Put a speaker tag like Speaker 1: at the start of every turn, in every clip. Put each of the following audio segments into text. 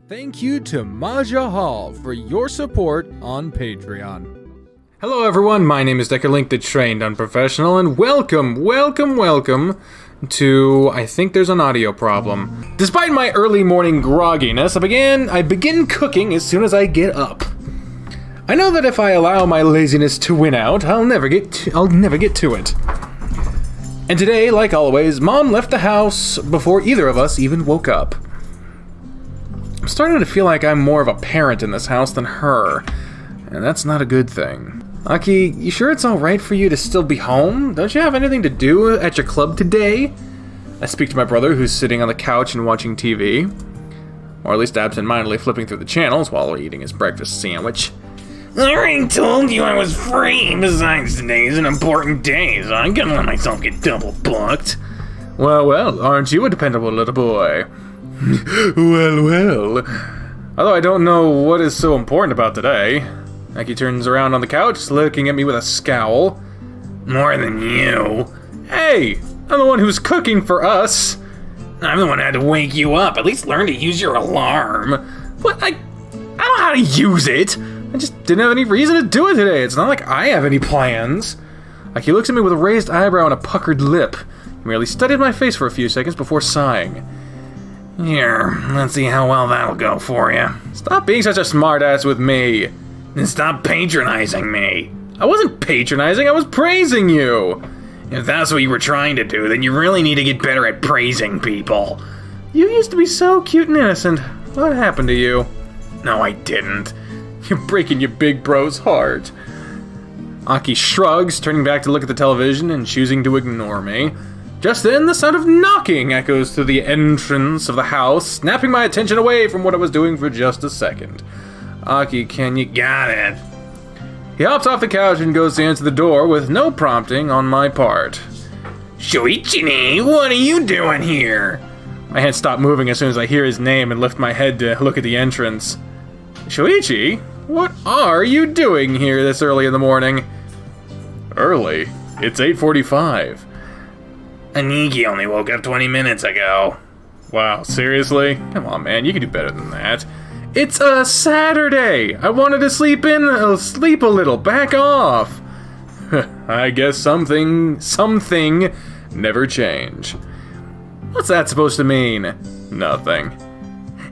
Speaker 1: Thank you to Maja Hall for your support on Patreon. Hello everyone, my name is Deckerlink the Trained Unprofessional, and welcome to, I think there's an audio problem. Despite my early morning grogginess, I begin cooking as soon as I get up. I know that if I allow my laziness to win out, I'll never get to it. And today, like always, Mom left the house before either of us even woke up. I'm starting to feel like I'm more of a parent in this house than her, and that's not a good thing. Aki, you sure it's alright for you to still be home? Don't you have anything to do at your club today? I speak to my brother, who's sitting on the couch and watching TV. Or at least absent-mindedly flipping through the channels while eating his breakfast sandwich.
Speaker 2: I already told you I was free. Besides, today's an important day, so I'm gonna let myself get double booked.
Speaker 1: Well, aren't you a dependable little boy? Well. Although I don't know what is so important about today. Aki turns around on the couch, looking at me with a scowl.
Speaker 2: More than you.
Speaker 1: Hey, I'm the one who's cooking for us.
Speaker 2: I'm the one who had to wake you up. At least learn to use your alarm.
Speaker 1: What? I don't know how to use it. I just didn't have any reason to do it today. It's not like I have any plans. Aki looks at me with a raised eyebrow and a puckered lip. He merely studied my face for a few seconds before sighing.
Speaker 2: Here, let's see how well that'll go for you.
Speaker 1: Stop being such a smartass with me.
Speaker 2: And stop patronizing me.
Speaker 1: I wasn't patronizing, I was praising you.
Speaker 2: If that's what you were trying to do, then you really need to get better at praising people.
Speaker 1: You used to be so cute and innocent. What happened to you?
Speaker 2: No, I didn't.
Speaker 1: You're breaking your big bro's heart. Aki shrugs, turning back to look at the television and choosing to ignore me. Just then, the sound of knocking echoes through the entrance of the house, snapping my attention away from what I was doing for just a second. Aki, can you...
Speaker 2: Got it.
Speaker 1: He hops off the couch and goes to answer the door with no prompting on my part.
Speaker 2: Shoichi, what are you doing here?
Speaker 1: My hands stop moving as soon as I hear his name and lift my head to look at the entrance. Shuichi, what are you doing here this early in the morning? Early? It's 8:45.
Speaker 2: Aniki only woke up 20 minutes ago.
Speaker 1: Wow, seriously? Come on, man, you can do better than that. It's a Saturday! I wanted to sleep a little. Back off! I guess something never change. What's that supposed to mean? Nothing.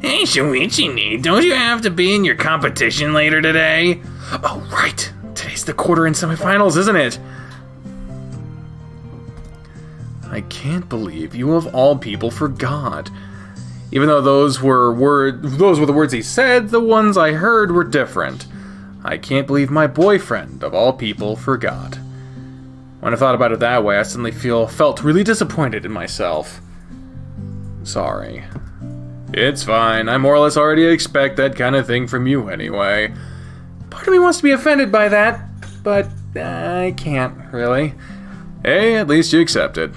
Speaker 2: Hey, Shuichi, don't you have to be in your competition later today?
Speaker 1: Oh, right. Today's the quarter and semifinals, isn't it? I can't believe you of all people forgot. Even though those were the words he said, the ones I heard were different. I can't believe my boyfriend, of all people, forgot. When I thought about it that way, I suddenly felt really disappointed in myself. Sorry. It's fine. I more or less already expect that kind of thing from you anyway. Part of me wants to be offended by that, but I can't, really. Hey, at least you accepted.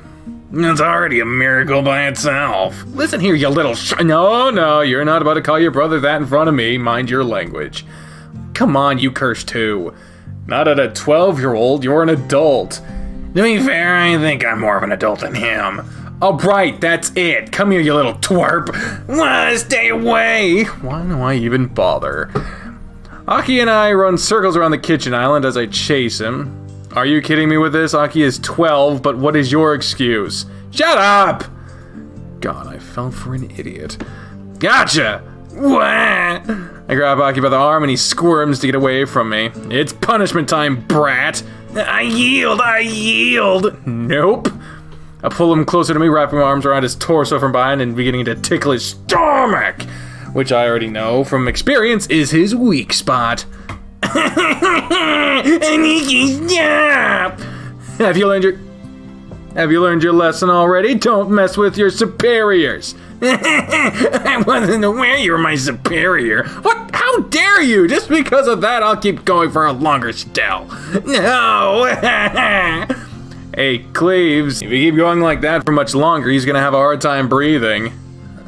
Speaker 2: It's already a miracle by itself.
Speaker 1: Listen here, you little No, you're not about to call your brother that in front of me. Mind your language. Come on, you curse too. Not at a 12-year-old, you're an adult.
Speaker 2: To be fair, I think I'm more of an adult than him.
Speaker 1: Oh, right, that's it. Come here, you little twerp.
Speaker 2: Stay away.
Speaker 1: Why do I even bother? Aki and I run circles around the kitchen island as I chase him. Are you kidding me with this? Aki is 12, but what is your excuse? Shut up! God, I fell for an idiot. Gotcha!
Speaker 2: What?
Speaker 1: I grab Aki by the arm and he squirms to get away from me. It's punishment time, brat!
Speaker 2: I yield!
Speaker 1: Nope. I pull him closer to me, wrapping my arms around his torso from behind and beginning to tickle his stomach, which I already know from experience is his weak spot.
Speaker 2: Aniki, stop!
Speaker 1: Have you learned your lesson already? Don't mess with your superiors.
Speaker 2: I wasn't aware you were my superior.
Speaker 1: What? How dare you? Just because of that, I'll keep going for a longer still.
Speaker 2: No!
Speaker 1: Hey, Cleaves, if you keep going like that for much longer, he's gonna have a hard time breathing.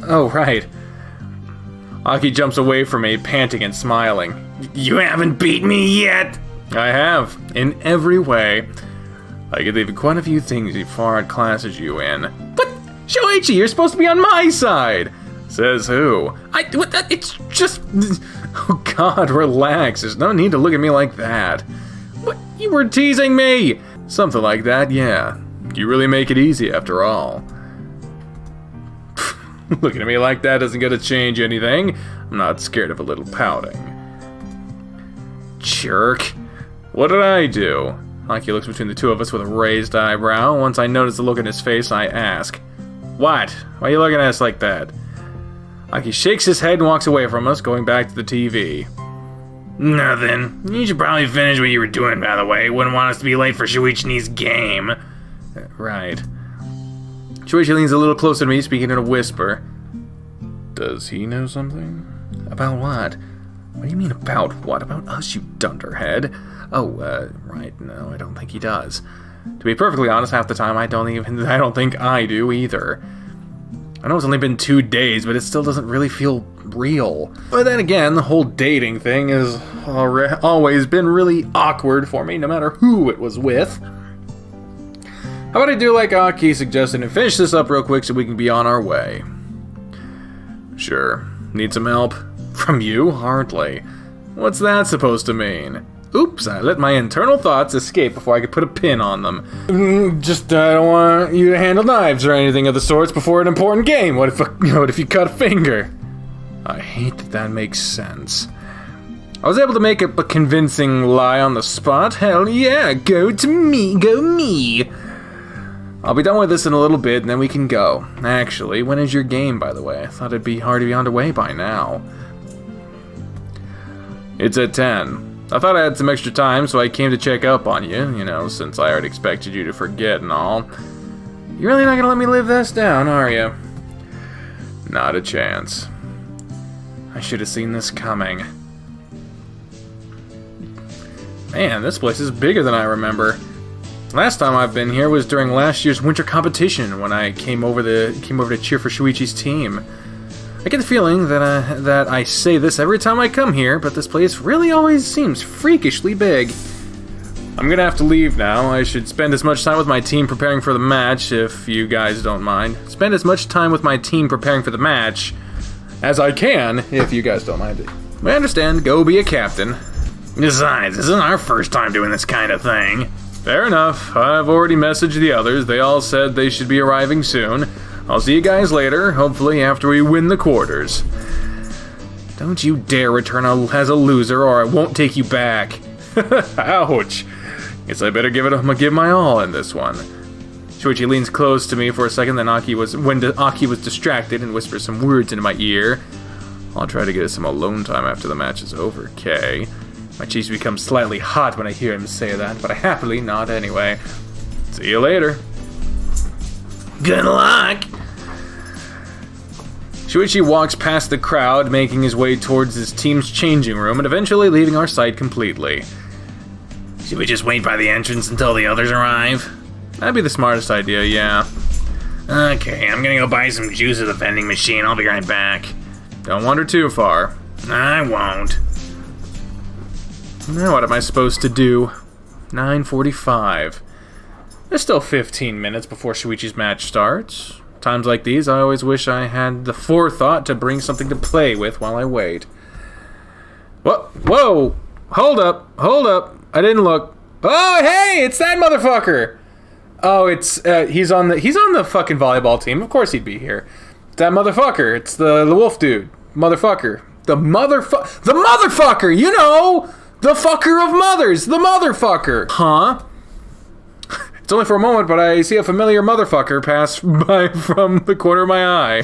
Speaker 1: Oh, right. Aki jumps away from me, panting and smiling.
Speaker 2: You haven't beat me yet?
Speaker 1: I have, in every way. I could leave quite a few things as far outclasses you in. But, Shoichi, you're supposed to be on my side! Says who? It's just... Oh God, relax. There's no need to look at me like that. What? You were teasing me! Something like that, yeah. You really make it easy after all. Looking at me like that isn't gonna change anything. I'm not scared of a little pouting. Jerk. What did I do? Aki looks between the two of us with a raised eyebrow. Once I notice the look in his face, I ask, "What? Why are you looking at us like that?" Aki shakes his head and walks away from us, going back to the TV.
Speaker 2: Nothing. You should probably finish what you were doing, by the way. Wouldn't want us to be late for Shuichi's game.
Speaker 1: Right. Shuichi leans a little closer to me, speaking in a whisper. Does he know something? About what? What do you mean about what? About us, you dunderhead? Oh, right, no, I don't think he does. To be perfectly honest, half the time I don't think I do either. I know it's only been 2 days, but it still doesn't really feel real. But then again, the whole dating thing has always been really awkward for me, no matter who it was with. How about I do like Aki suggested and finish this up real quick so we can be on our way? Sure. Need some help? From you? Hardly. What's that supposed to mean? Oops, I let my internal thoughts escape before I could put a pin on them. I don't want you to handle knives or anything of the sorts before an important game. What if you cut a finger? I hate that makes sense. I was able to make up a convincing lie on the spot. Hell yeah, go me. I'll be done with this in a little bit and then we can go. Actually, when is your game, by the way? I thought it'd be hard to be underway by now. It's at 10. I thought I had some extra time, so I came to check up on you, since I already expected you to forget and all. You're really not gonna let me live this down, are you? Not a chance. I should have seen this coming. Man, this place is bigger than I remember. Last time I've been here was during last year's winter competition when I came over to cheer for Shuichi's team. I get the feeling that I say this every time I come here, but this place really always seems freakishly big. I'm gonna have to leave now. I should spend as much time with my team preparing for the match, if you guys don't mind. Spend as much time with my team preparing for the match as I can, if you guys don't mind. I understand. Go be a captain.
Speaker 2: Besides, this isn't our first time doing this kind of thing.
Speaker 1: Fair enough. I've already messaged the others. They all said they should be arriving soon. I'll see you guys later, hopefully after we win the quarters. Don't you dare return as a loser or I won't take you back. Ouch. Guess I better give my all in this one. Shoichi leans close to me for a second, then Aki was distracted and whispers some words into my ear. I'll try to get us some alone time after the match is over, Kay. My cheeks become slightly hot when I hear him say that, but I happily nod anyway. See you later.
Speaker 2: Good luck!
Speaker 1: Shuichi walks past the crowd, making his way towards his team's changing room and eventually leaving our sight completely.
Speaker 2: Should we just wait by the entrance until the others arrive?
Speaker 1: That'd be the smartest idea, yeah.
Speaker 2: Okay, I'm gonna go buy some juice at the vending machine. I'll be right back.
Speaker 1: Don't wander too far.
Speaker 2: I won't.
Speaker 1: Now what am I supposed to do? 9:45. There's still 15 minutes before Shuichi's match starts. Times like these, I always wish I had the forethought to bring something to play with while I wait. Whoa! Hold up! I didn't look. Oh, hey! It's that motherfucker! Oh, it's, he's on the fucking volleyball team. Of course he'd be here. It's that motherfucker. It's the wolf dude. Motherfucker. The motherfucker! You know! The fucker of mothers! The motherfucker! Huh? It's only for a moment, but I see a familiar motherfucker pass by from the corner of my eye.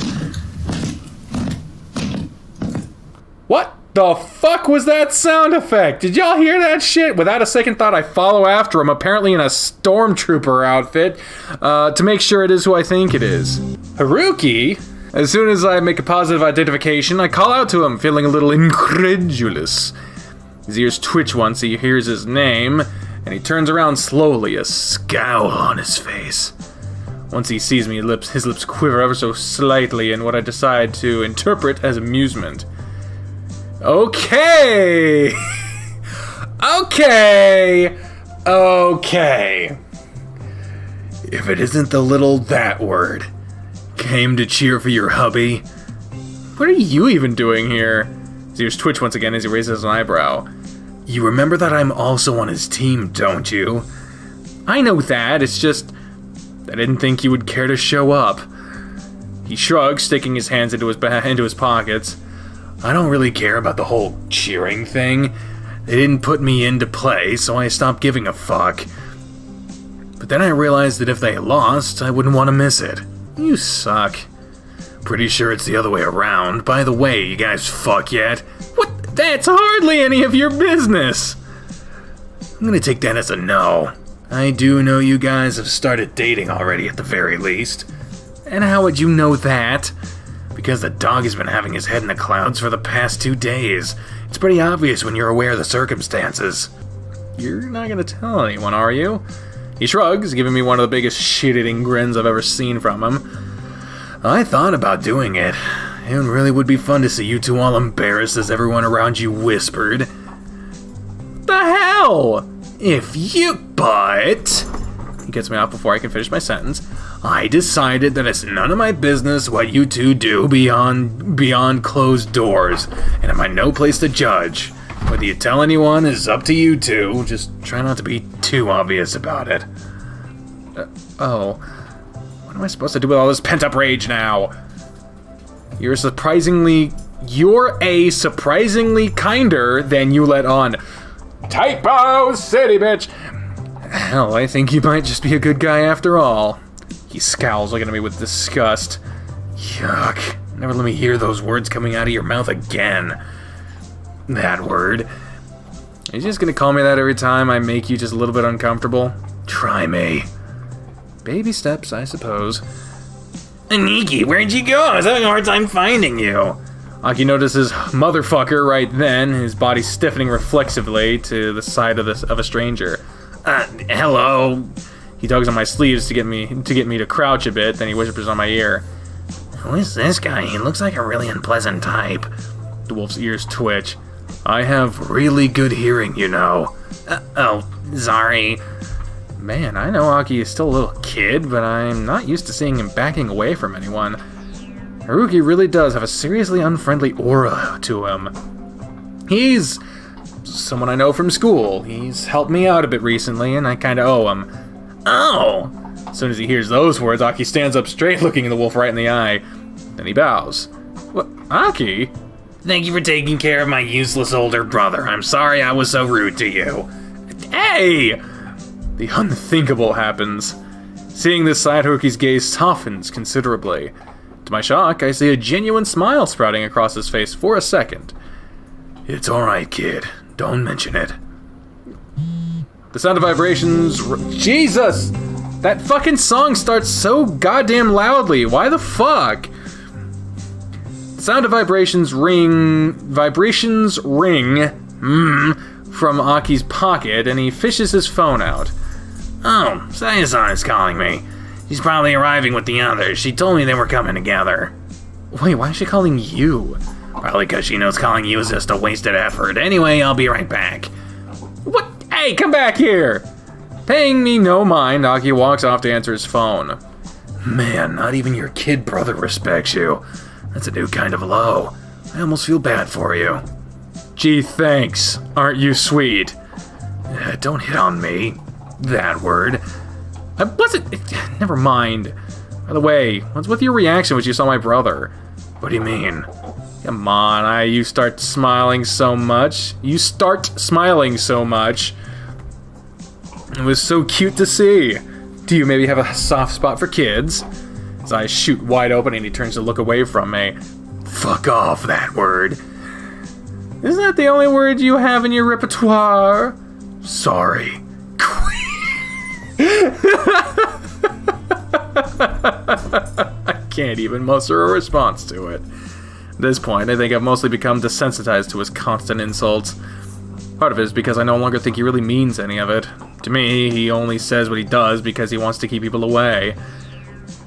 Speaker 1: What the fuck was that sound effect? Did y'all hear that shit? Without a second thought, I follow after him, apparently in a stormtrooper outfit, to make sure it is who I think it is. Haruki? As soon as I make a positive identification, I call out to him, feeling a little incredulous. His ears twitch once he hears his name, and he turns around slowly, a scowl on his face. Once he sees me, his lips quiver ever so slightly in what I decide to interpret as amusement. Okay! Okay! If it isn't the little that word. Came to cheer for your hubby? What are you even doing here? His ears twitch once again as he raises an eyebrow. You remember that I'm also on his team, don't you? I know that, it's just... I didn't think you would care to show up. He shrugs, sticking his hands into his pockets. I don't really care about the whole cheering thing. They didn't put me into play, so I stopped giving a fuck. But then I realized that if they lost, I wouldn't want to miss it. You suck. Pretty sure it's the other way around. By the way, you guys fuck yet? What? That's hardly any of your business! I'm gonna take that as a no. I do know you guys have started dating already at the very least. And how would you know that? Because the dog has been having his head in the clouds for the past 2 days. It's pretty obvious when you're aware of the circumstances. You're not gonna tell anyone, are you? He shrugs, giving me one of the biggest shit-eating grins I've ever seen from him. I thought about doing it. It really would be fun to see you two all embarrassed as everyone around you whispered. The hell? But... He gets me off before I can finish my sentence. I decided that it's none of my business what you two do beyond closed doors, and I'm in no place to judge. Whether you tell anyone is up to you two. Just try not to be too obvious about it. What am I supposed to do with all this pent-up rage now? You're a surprisingly kinder than you let on. Typo city, bitch! Hell, I think you might just be a good guy after all. He scowls, looking at me with disgust. Yuck. Never let me hear those words coming out of your mouth again. That word. Are you just gonna call me that every time I make you just a little bit uncomfortable? Try me. Baby steps, I suppose.
Speaker 2: Aniki, where'd you go? I was having a hard time finding you.
Speaker 1: Aki notices motherfucker right then, his body stiffening reflexively to the side of a stranger.
Speaker 2: Hello.
Speaker 1: He tugs on my sleeves to get me to crouch a bit, then he whispers on my ear.
Speaker 2: Who is this guy? He looks like a really unpleasant type.
Speaker 1: The wolf's ears twitch. I have really good hearing, you know.
Speaker 2: Sorry.
Speaker 1: Man, I know Aki is still a little kid, but I'm not used to seeing him backing away from anyone. Haruki really does have a seriously unfriendly aura to him. He's someone I know from school. He's helped me out a bit recently, and I kinda owe him.
Speaker 2: Oh!
Speaker 1: As soon as he hears those words, Aki stands up straight, looking the wolf right in the eye. Then he bows. What? Aki?
Speaker 2: Thank you for taking care of my useless older brother. I'm sorry I was so rude to you.
Speaker 1: Hey! The unthinkable happens. Seeing this side, Haruki's gaze softens considerably. To my shock, I see a genuine smile sprouting across his face for a second. It's alright, kid. Don't mention it. The sound of vibrations... Jesus! That fucking song starts so goddamn loudly. Why the fuck? The sound of vibrations ring from Aki's pocket, and he fishes his phone out.
Speaker 2: Oh, Saya-san is calling me. She's probably arriving with the others. She told me they were coming together.
Speaker 1: Wait, why is she calling you?
Speaker 2: Probably because she knows calling you is just a wasted effort. Anyway, I'll be right back.
Speaker 1: What? Hey, come back here! Paying me no mind, Aki walks off to answer his phone. Man, not even your kid brother respects you. That's a new kind of low. I almost feel bad for you. Gee, thanks. Aren't you sweet? Don't hit on me. That word. I wasn't... Never mind. By the way, what's with your reaction when you saw my brother? What do you mean? Come on, you start smiling so much. It was so cute to see. Do you maybe have a soft spot for kids? His eyes shoot wide open and he turns to look away from me. Fuck off, that word. Isn't that the only word you have in your repertoire? Sorry. I can't even muster a response to it. At this point, I think I've mostly become desensitized to his constant insults. Part of it is because I no longer think he really means any of it. To me, he only says what he does because he wants to keep people away.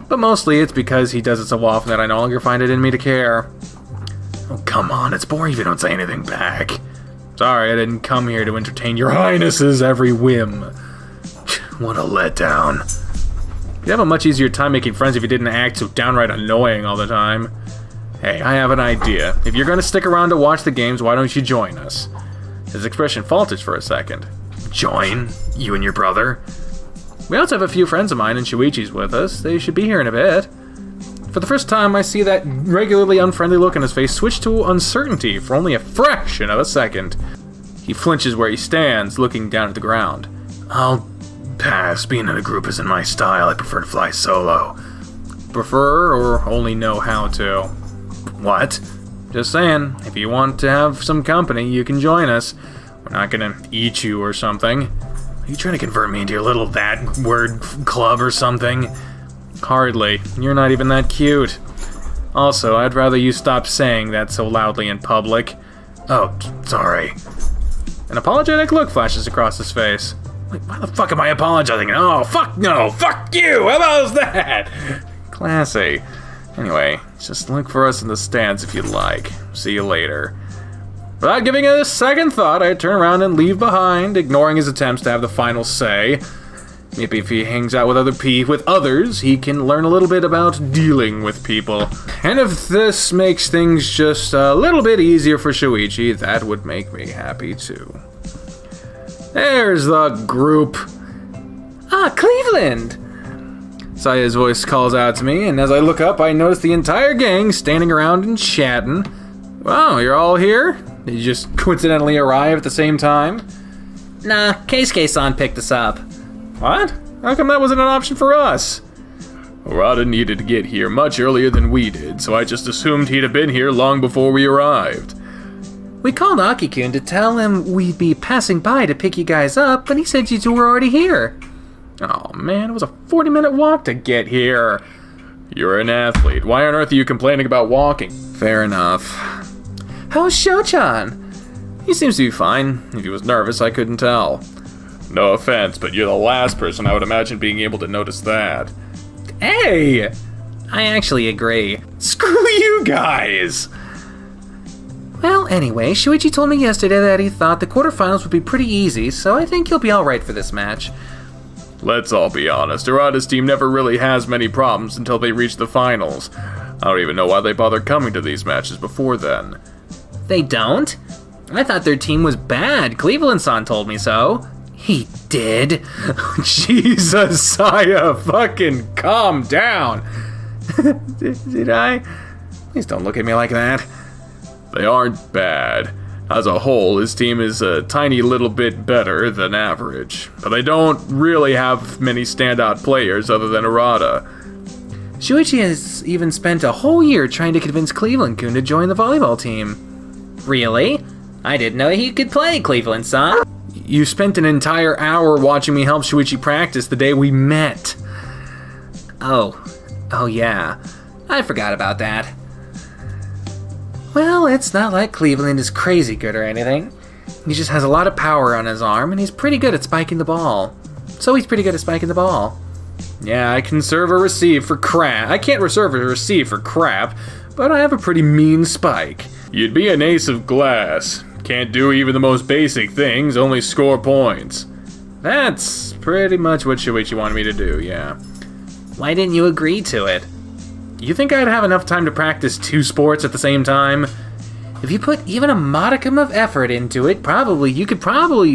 Speaker 1: But mostly it's because he does it so often that I no longer find it in me to care. Oh, come on, it's boring if you don't say anything back. Sorry, I didn't come here to entertain your highness's every whim. What a letdown. You'd have a much easier time making friends if you didn't act so downright annoying all the time. Hey, I have an idea. If you're gonna stick around to watch the games, why don't you join us? His expression falters for a second.
Speaker 2: Join? You and your brother?
Speaker 1: We also have a few friends of mine and Shuichi's with us. They should be here in a bit. For the first time, I see that regularly unfriendly look on his face switch to uncertainty for only a fraction of a second. He flinches where he stands, looking down at the ground.
Speaker 2: I'll pass. Being in a group isn't my style. I prefer to fly solo.
Speaker 1: Prefer or only know how to?
Speaker 2: What?
Speaker 1: Just saying, if you want to have some company, you can join us. We're not gonna eat you or something.
Speaker 2: Are you trying to convert me into your little that word club or something?
Speaker 1: Hardly. You're not even that cute. Also, I'd rather you stop saying that so loudly in public.
Speaker 2: Oh, sorry.
Speaker 1: An apologetic look flashes across his face.
Speaker 2: Wait, why the fuck am I apologizing? Oh, fuck no! Fuck you! How about that?
Speaker 1: Classy. Anyway, just look for us in the stands if you'd like. See you later. Without giving it a second thought, I turn around and leave behind, ignoring his attempts to have the final say. Maybe if he hangs out with others, he can learn a little bit about dealing with people. And if this makes things just a little bit easier for Shoichi, that would make me happy too. There's the group. Ah, Cleveland! Saya's voice calls out to me, and as I look up, I notice the entire gang standing around and chatting. Wow, you're all here? Did you just coincidentally arrive at the same time?
Speaker 3: Nah, Keisuke-san picked us up.
Speaker 1: What? How come that wasn't an option for us? Harada needed to get here much earlier than we did, so I just assumed he'd have been here long before we arrived.
Speaker 3: We called Aki-kun to tell him we'd be passing by to pick you guys up, but he said you two were already here.
Speaker 1: Oh man, it was a 40-minute walk to get here. You're an athlete. Why on earth are you complaining about walking? Fair enough.
Speaker 3: How's Sho-chan?
Speaker 1: He seems to be fine. If he was nervous, I couldn't tell. No offense, but you're the last person I would imagine being able to notice that.
Speaker 3: Hey! I actually agree.
Speaker 1: Screw you guys!
Speaker 3: Well, anyway, Shuichi told me yesterday that he thought the quarterfinals would be pretty easy, so I think he'll be alright for this match.
Speaker 1: Let's all be honest, Harada's team never really has many problems until they reach the finals. I don't even know why they bother coming to these matches before then.
Speaker 3: They don't? I thought their team was bad. Cleveland-san told me so. He did?
Speaker 1: Jesus, Saya, fucking calm down. Did I? Please don't look at me like that. They aren't bad. As a whole, his team is a tiny little bit better than average, but they don't really have many standout players other than Harada.
Speaker 3: Shuichi has even spent a whole year trying to convince Cleveland-kun to join the volleyball team. Really? I didn't know he could play, Cleveland-san.
Speaker 1: You spent an entire hour watching me help Shuichi practice the day we met.
Speaker 3: Oh yeah. I forgot about that. Well, it's not like Cleveland is crazy good or anything. He just has a lot of power on his arm, and he's pretty good at spiking the ball.
Speaker 1: Yeah, I can serve or receive for crap. I can't reserve or receive for crap, but I have a pretty mean spike. You'd be an ace of glass. Can't do even the most basic things, only score points. That's pretty much what Shoichi wanted me to do, yeah.
Speaker 3: Why didn't you agree to it?
Speaker 1: You think I'd have enough time to practice 2 sports at the same time?
Speaker 3: If you put even a modicum of effort into it, you could probably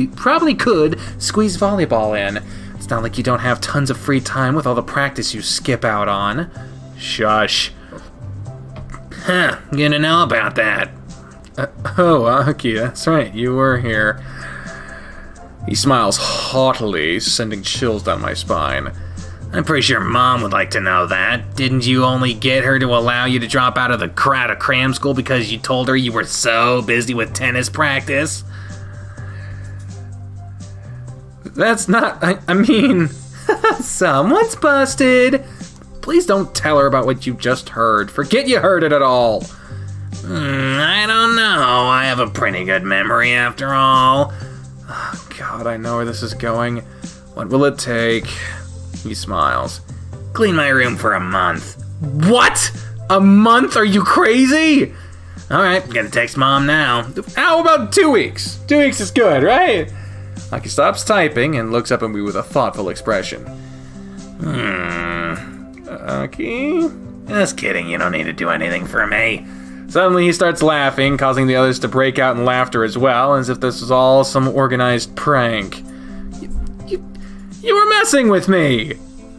Speaker 3: squeeze volleyball in. It's not like you don't have tons of free time with all the practice you skip out on.
Speaker 1: Shush.
Speaker 2: Huh, gonna know about that.
Speaker 1: Aki, that's right, you were here. He smiles haughtily, sending chills down my spine.
Speaker 2: I'm pretty sure Mom would like to know that. Didn't you only get her to allow you to drop out of the crowd of cram school because you told her you were so busy with tennis practice?
Speaker 1: That's not, I mean...
Speaker 3: Someone's busted.
Speaker 1: Please don't tell her about what you just heard. Forget you heard it at all.
Speaker 2: I don't know. I have a pretty good memory after all.
Speaker 1: Oh, God, I know where this is going. What will it take? He smiles.
Speaker 2: Clean my room for a month.
Speaker 1: What? A month? Are you crazy?
Speaker 2: Alright, gonna text Mom now.
Speaker 1: How about 2 weeks? 2 weeks is good, right? Aki stops typing and looks up at me with a thoughtful expression.
Speaker 2: Hmm.
Speaker 1: Aki?
Speaker 2: Just kidding, you don't need to do anything for me.
Speaker 1: Suddenly he starts laughing, causing the others to break out in laughter as well, as if this was all some organized prank. You were messing with me!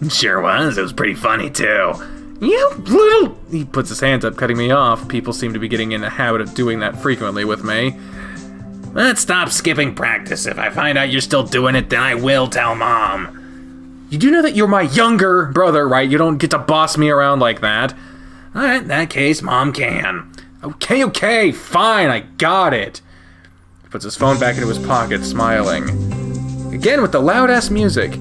Speaker 2: Sure was, it was pretty funny too.
Speaker 1: You little... He puts his hands up, cutting me off. People seem to be getting in the habit of doing that frequently with me.
Speaker 2: Let's stop skipping practice. If I find out you're still doing it, then I will tell Mom.
Speaker 1: You do know that you're my younger brother, right? You don't get to boss me around like that.
Speaker 2: Alright, in that case, Mom can.
Speaker 1: Okay, fine, I got it. He puts his phone back into his pocket, smiling. Again with the loud-ass music.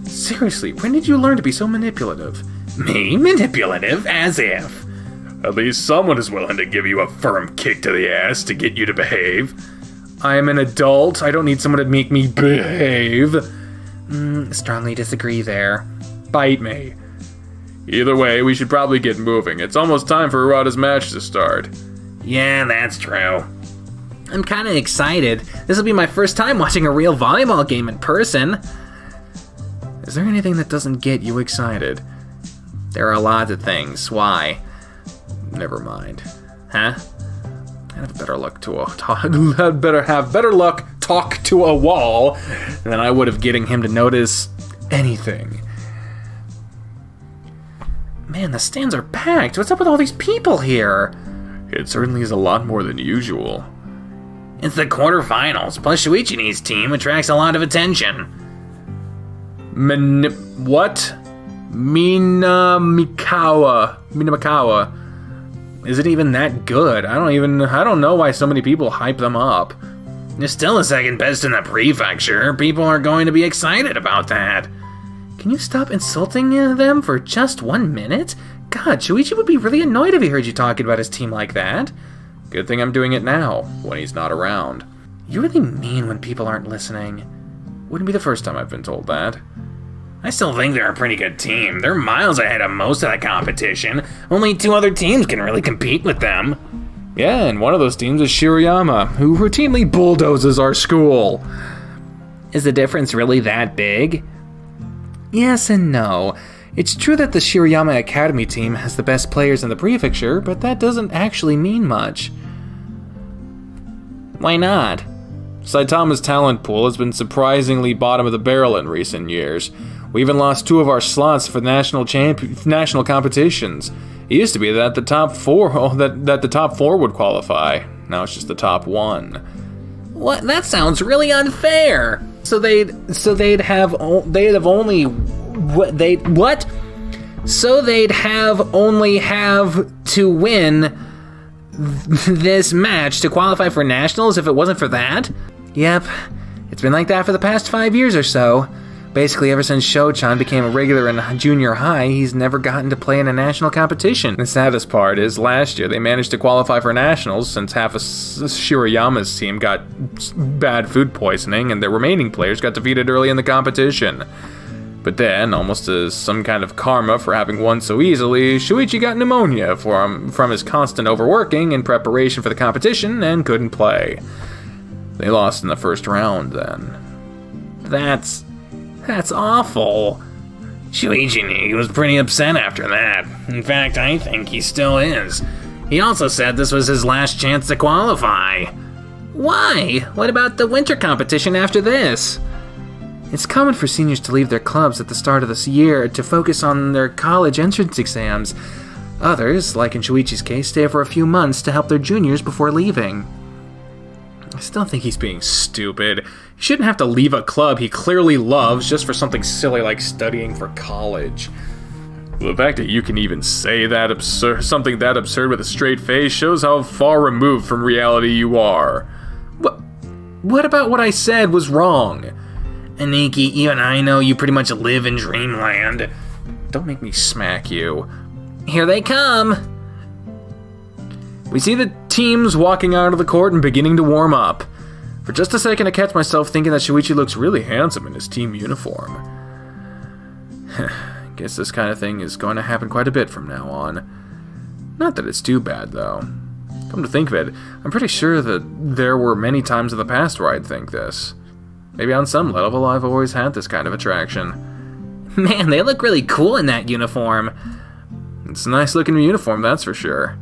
Speaker 1: Seriously, when did you learn to be so manipulative?
Speaker 2: Me? Manipulative? As if.
Speaker 1: At least someone is willing to give you a firm kick to the ass to get you to behave. I am an adult. I don't need someone to make me behave.
Speaker 3: Strongly disagree there.
Speaker 1: Bite me. Either way, we should probably get moving. It's almost time for Urata's match to start.
Speaker 2: Yeah, that's true.
Speaker 3: I'm kind of excited. This will be my first time watching a real volleyball game in person.
Speaker 1: Is there anything that doesn't get you excited?
Speaker 3: There are a lot of things. Why?
Speaker 1: Never mind.
Speaker 3: Huh?
Speaker 1: I'd have better luck talk to a wall than I would have getting him to notice anything.
Speaker 3: Man, the stands are packed. What's up with all these people here?
Speaker 1: It certainly is a lot more than usual.
Speaker 2: It's the quarterfinals, plus Shuichi's team attracts a lot of attention.
Speaker 1: What? Minamikawa. Is it even that good? I don't know why so many people hype them up.
Speaker 2: They're still the second best in the prefecture. People are going to be excited about that.
Speaker 3: Can you stop insulting them for just 1 minute? God, Shuichi would be really annoyed if he heard you talking about his team like that.
Speaker 1: Good thing I'm doing it now, when he's not around.
Speaker 3: You really mean when people aren't listening.
Speaker 1: Wouldn't be the first time I've been told that.
Speaker 2: I still think they're a pretty good team. They're miles ahead of most of the competition. Only 2 other teams can really compete with them.
Speaker 1: Yeah, and one of those teams is Shirayama, who routinely bulldozes our school.
Speaker 3: Is the difference really that big? Yes and no. It's true that the Shirayama Academy team has the best players in the prefecture, but that doesn't actually mean much. Why not?
Speaker 1: Saitama's talent pool has been surprisingly bottom of the barrel in recent years. We even lost 2 of our slots for national competitions. It used to be that the top 4 would qualify. Now it's just the top 1.
Speaker 3: What? That sounds really unfair. So they'd have only have to win this match to qualify for nationals if it wasn't for that? Yep, it's been like that for the past 5 years or so. Basically, ever since Shoichi became a regular in junior high, he's never gotten to play in a national competition. The saddest part is, last year they managed to qualify for nationals since half of Shirayama's team got bad food poisoning and their remaining players got defeated early in the competition. But then, almost as some kind of karma for having won so easily, Shuichi got pneumonia from his constant overworking in preparation for the competition and couldn't play. They lost in the first round then. That's awful.
Speaker 2: Shuichi was pretty upset after that. In fact, I think he still is. He also said this was his last chance to qualify.
Speaker 3: Why? What about the winter competition after this? It's common for seniors to leave their clubs at the start of this year to focus on their college entrance exams. Others, like in Shuichi's case, stay for a few months to help their juniors before leaving.
Speaker 1: I still think he's being stupid. He shouldn't have to leave a club he clearly loves just for something silly like studying for college. The fact that you can even say something that absurd with a straight face shows how far removed from reality you are. What about what I said was wrong?
Speaker 2: Aniki, even I know you pretty much live in dreamland.
Speaker 1: Don't make me smack you.
Speaker 3: Here they come!
Speaker 1: We see the teams walking out of the court and beginning to warm up. For just a second I catch myself thinking that Shuichi looks really handsome in his team uniform. Guess this kind of thing is going to happen quite a bit from now on. Not that it's too bad, though. Come to think of it, I'm pretty sure that there were many times in the past where I'd think this. Maybe on some level I've always had this kind of attraction.
Speaker 3: Man, they look really cool in that uniform.
Speaker 1: It's a nice looking uniform, that's for sure.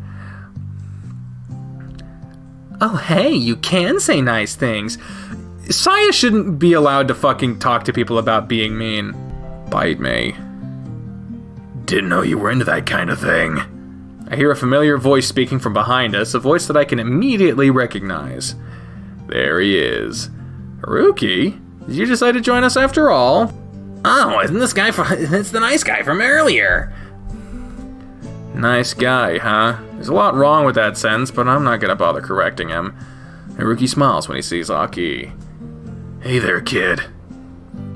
Speaker 3: Oh, hey, you can say nice things.
Speaker 1: Saya shouldn't be allowed to fucking talk to people about being mean. Bite me.
Speaker 2: Didn't know you were into that kind of thing.
Speaker 1: I hear a familiar voice speaking from behind us, a voice that I can immediately recognize. There he is. Haruki? Did you decide to join us after all?
Speaker 2: Oh, isn't this guy it's the nice guy from earlier.
Speaker 1: Nice guy, huh? There's a lot wrong with that sentence, but I'm not gonna bother correcting him. Haruki smiles when he sees Aki.
Speaker 2: Hey there, kid.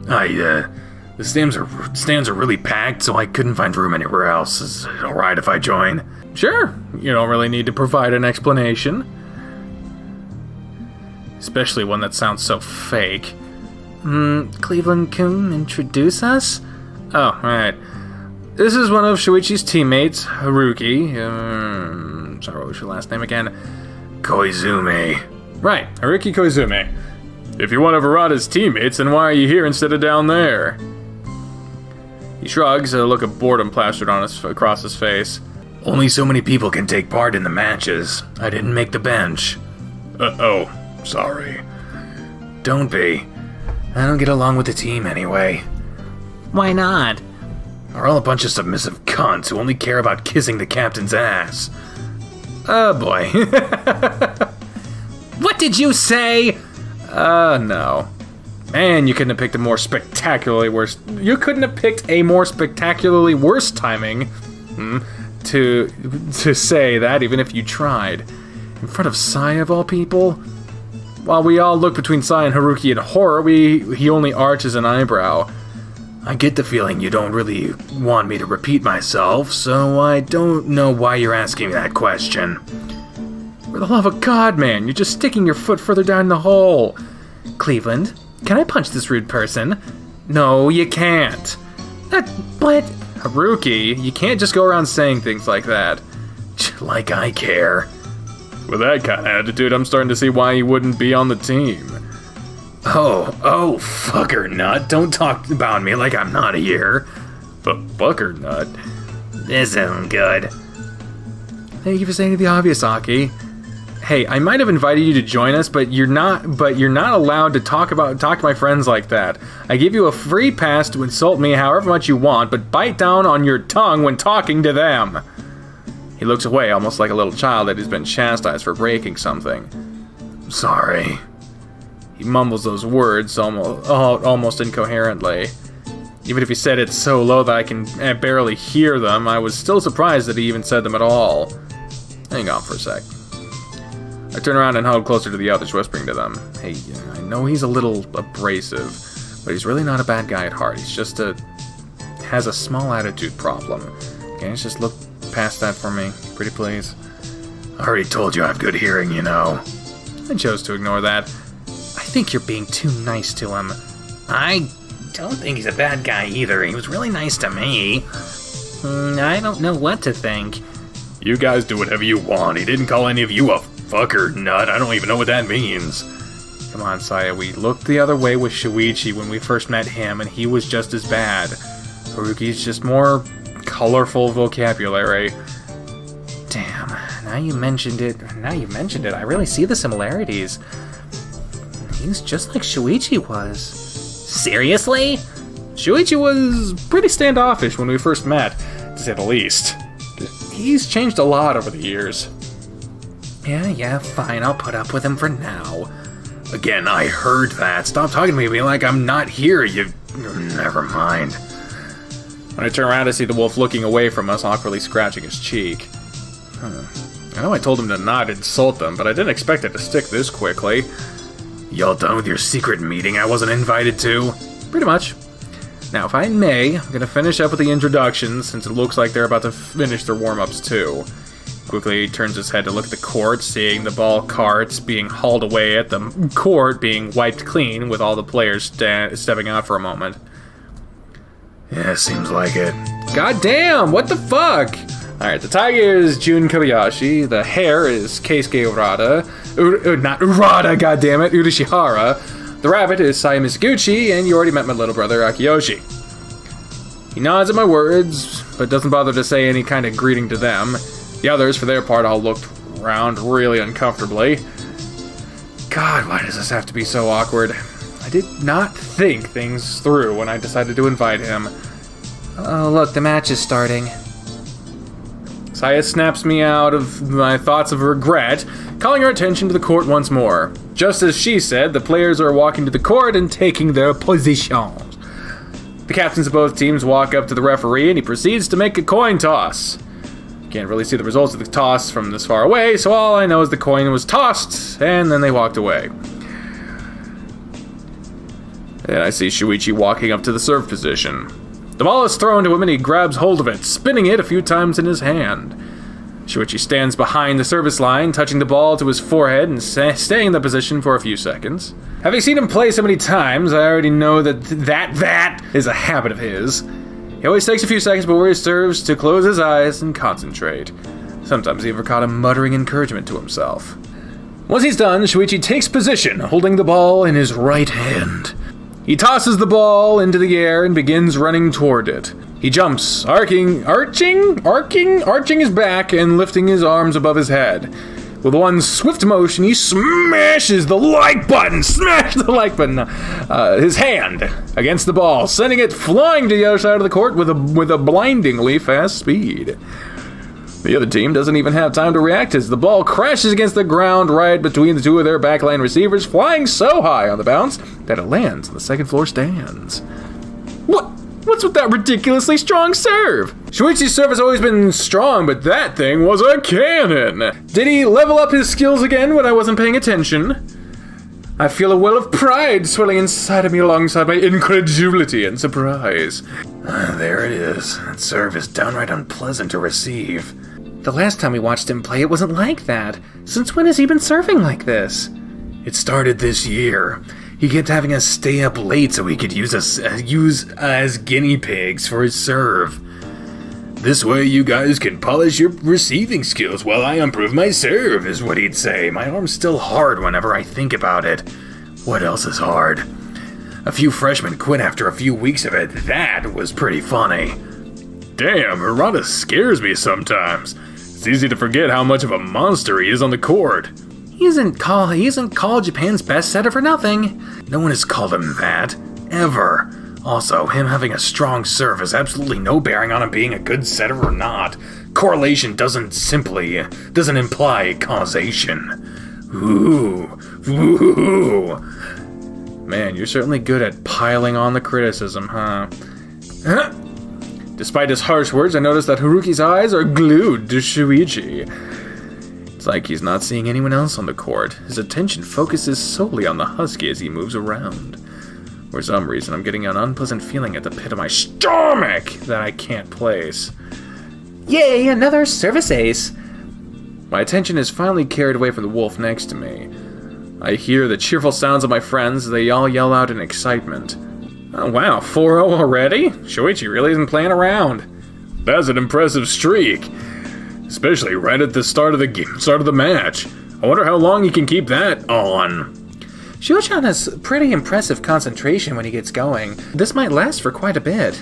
Speaker 2: The stands are really packed, so I couldn't find room anywhere else. Is it alright if I join?
Speaker 1: Sure, you don't really need to provide an explanation. Especially one that sounds so fake.
Speaker 3: Cleveland-kun, introduce us?
Speaker 1: Oh, right. This is one of Shuichi's teammates, Haruki. Sorry, what was your last name again?
Speaker 2: Koizumi.
Speaker 1: Right, Haruki Koizumi. If you're one of Arata's teammates, then why are you here instead of down there? He shrugs, a look of boredom plastered across his face.
Speaker 2: Only so many people can take part in the matches. I didn't make the bench. Oh, sorry. Don't be. I don't get along with the team anyway.
Speaker 3: Why not?
Speaker 2: We're all a bunch of submissive cunts who only care about kissing the captain's ass.
Speaker 1: Oh boy.
Speaker 3: What did you say?
Speaker 1: No. Man, you couldn't have picked a more spectacularly worse... You couldn't have picked a more spectacularly worse timing to say that, even if you tried. In front of Saya, of all people? While we all look between Saya and Haruki in horror, he only arches an eyebrow.
Speaker 2: I get the feeling you don't really want me to repeat myself, so I don't know why you're asking me that question.
Speaker 1: For the love of God, man, you're just sticking your foot further down the hole.
Speaker 3: Cleveland, can I punch this rude person?
Speaker 1: No, you can't.
Speaker 3: But...
Speaker 1: Haruki, you can't just go around saying things like that.
Speaker 2: Like I care.
Speaker 1: With that kind of attitude, I'm starting to see why you wouldn't be on the team.
Speaker 2: Oh, fucker nut. Don't talk about me like I'm not here.
Speaker 1: Fucker nut?
Speaker 2: This isn't good.
Speaker 1: Thank you for saying the obvious, Aki. Hey, I might have invited you to join us, but you're not allowed to talk to my friends like that. I give you a free pass to insult me however much you want, but bite down on your tongue when talking to them. He looks away, almost like a little child that has been chastised for breaking something.
Speaker 2: Sorry.
Speaker 1: He mumbles those words almost incoherently. Even if he said it so low that I can barely hear them, I was still surprised that he even said them at all. Hang on for a sec. I turn around and huddle closer to the others, whispering to them. Hey, I know he's a little abrasive, but he's really not a bad guy at heart. He's just has a small attitude problem. Can you just look past that for me, pretty please?
Speaker 2: I already told you I have good hearing, you know.
Speaker 1: I chose to ignore that.
Speaker 3: I think you're being too nice to him.
Speaker 2: I don't think he's a bad guy either. He was really nice to me.
Speaker 3: I don't know what to think.
Speaker 2: You guys do whatever you want. He didn't call any of you a fucker nut. I don't even know what that means.
Speaker 1: Come on, Saya. We looked the other way with Shuichi when we first met him, and he was just as bad. Haruki's just more colorful vocabulary.
Speaker 3: Damn. Now you mentioned it, I really see the similarities. He's just like Shuichi was.
Speaker 2: Seriously?
Speaker 1: Shuichi was pretty standoffish when we first met, to say the least. He's changed a lot over the years.
Speaker 3: Yeah, fine, I'll put up with him for now.
Speaker 2: Again, I heard that. Stop talking to me like I'm not here, you... Never mind.
Speaker 1: When I turn around, I see the wolf looking away from us, awkwardly scratching his cheek. I know I told him to not insult them, but I didn't expect it to stick this quickly.
Speaker 2: Y'all done with your secret meeting I wasn't invited to?
Speaker 1: Pretty much. Now, if I may, I'm going to finish up with the introductions, since it looks like they're about to finish their warm-ups too. Quickly, he turns his head to look at the court, seeing the ball carts being hauled away at the court being wiped clean, with all the players stepping out for a moment.
Speaker 2: Yeah, seems like it.
Speaker 1: God damn, what the fuck? Alright, the tiger is Jun Kobayashi, the hare is Keisuke Urata, not Urata, goddammit, Urashihara, the rabbit is Saya Mizuguchi, and you already met my little brother Akiyoshi. He nods at my words, but doesn't bother to say any kind of greeting to them. The others, for their part, all looked around really uncomfortably. God, why does this have to be so awkward? I did not think things through when I decided to invite him.
Speaker 3: Oh, look, the match is starting.
Speaker 1: Saya snaps me out of my thoughts of regret, calling our attention to the court once more. Just as she said, the players are walking to the court and taking their positions. The captains of both teams walk up to the referee and he proceeds to make a coin toss. Can't really see the results of the toss from this far away, so all I know is the coin was tossed, and then they walked away. And I see Shuichi walking up to the serve position. The ball is thrown to him and he grabs hold of it, spinning it a few times in his hand. Shuichi stands behind the service line, touching the ball to his forehead and staying in the position for a few seconds. Having seen him play so many times, I already know that is a habit of his. He always takes a few seconds before he serves to close his eyes and concentrate. Sometimes he even caught him muttering encouragement to himself. Once he's done, Shuichi takes position, holding the ball in his right hand. He tosses the ball into the air and begins running toward it. He jumps, arching his back and lifting his arms above his head. With one swift motion, he smashes the like button, his hand against the ball, sending it flying to the other side of the court with a blindingly fast speed. The other team doesn't even have time to react as the ball crashes against the ground right between the two of their backline receivers, flying so high on the bounce that it lands on the second floor stands. What's with that ridiculously strong serve? Shuichi's serve has always been strong, but that thing was a cannon. Did he level up his skills again when I wasn't paying attention? I feel a well of pride swelling inside of me alongside my incredulity and surprise.
Speaker 2: There it is. That serve is downright unpleasant to receive.
Speaker 3: The last time we watched him play, it wasn't like that. Since when has he been serving like this?
Speaker 2: It started this year. He kept having us stay up late so he could use us as guinea pigs for his serve. This way you guys can polish your receiving skills while I improve my serve, is what he'd say. My arm's still hard whenever I think about it. What else is hard? A few freshmen quit after a few weeks of it. That was pretty funny. Damn, Hirata scares me sometimes. It's easy to forget how much of a monster he is on the court.
Speaker 3: He isn't called Japan's best setter for nothing.
Speaker 2: No one has called him that, ever. Also, him having a strong serve has absolutely no bearing on him being a good setter or not. Correlation doesn't imply causation. Ooh.
Speaker 1: Man, you're certainly good at piling on the criticism, huh? Despite his harsh words, I noticed that Haruki's eyes are glued to Shuichi. It's like he's not seeing anyone else on the court. His attention focuses solely on the husky as he moves around. For some reason, I'm getting an unpleasant feeling at the pit of my stomach that I can't place.
Speaker 3: Yay, another service ace!
Speaker 1: My attention is finally carried away from the wolf next to me. I hear the cheerful sounds of my friends as they all yell out in excitement. Oh wow, 4-0 already? Shoichi really isn't playing around.
Speaker 2: That's an impressive streak. Especially right at the start of the match. I wonder how long he can keep that on.
Speaker 3: Shoichi has pretty impressive concentration when he gets going. This might last for quite a bit.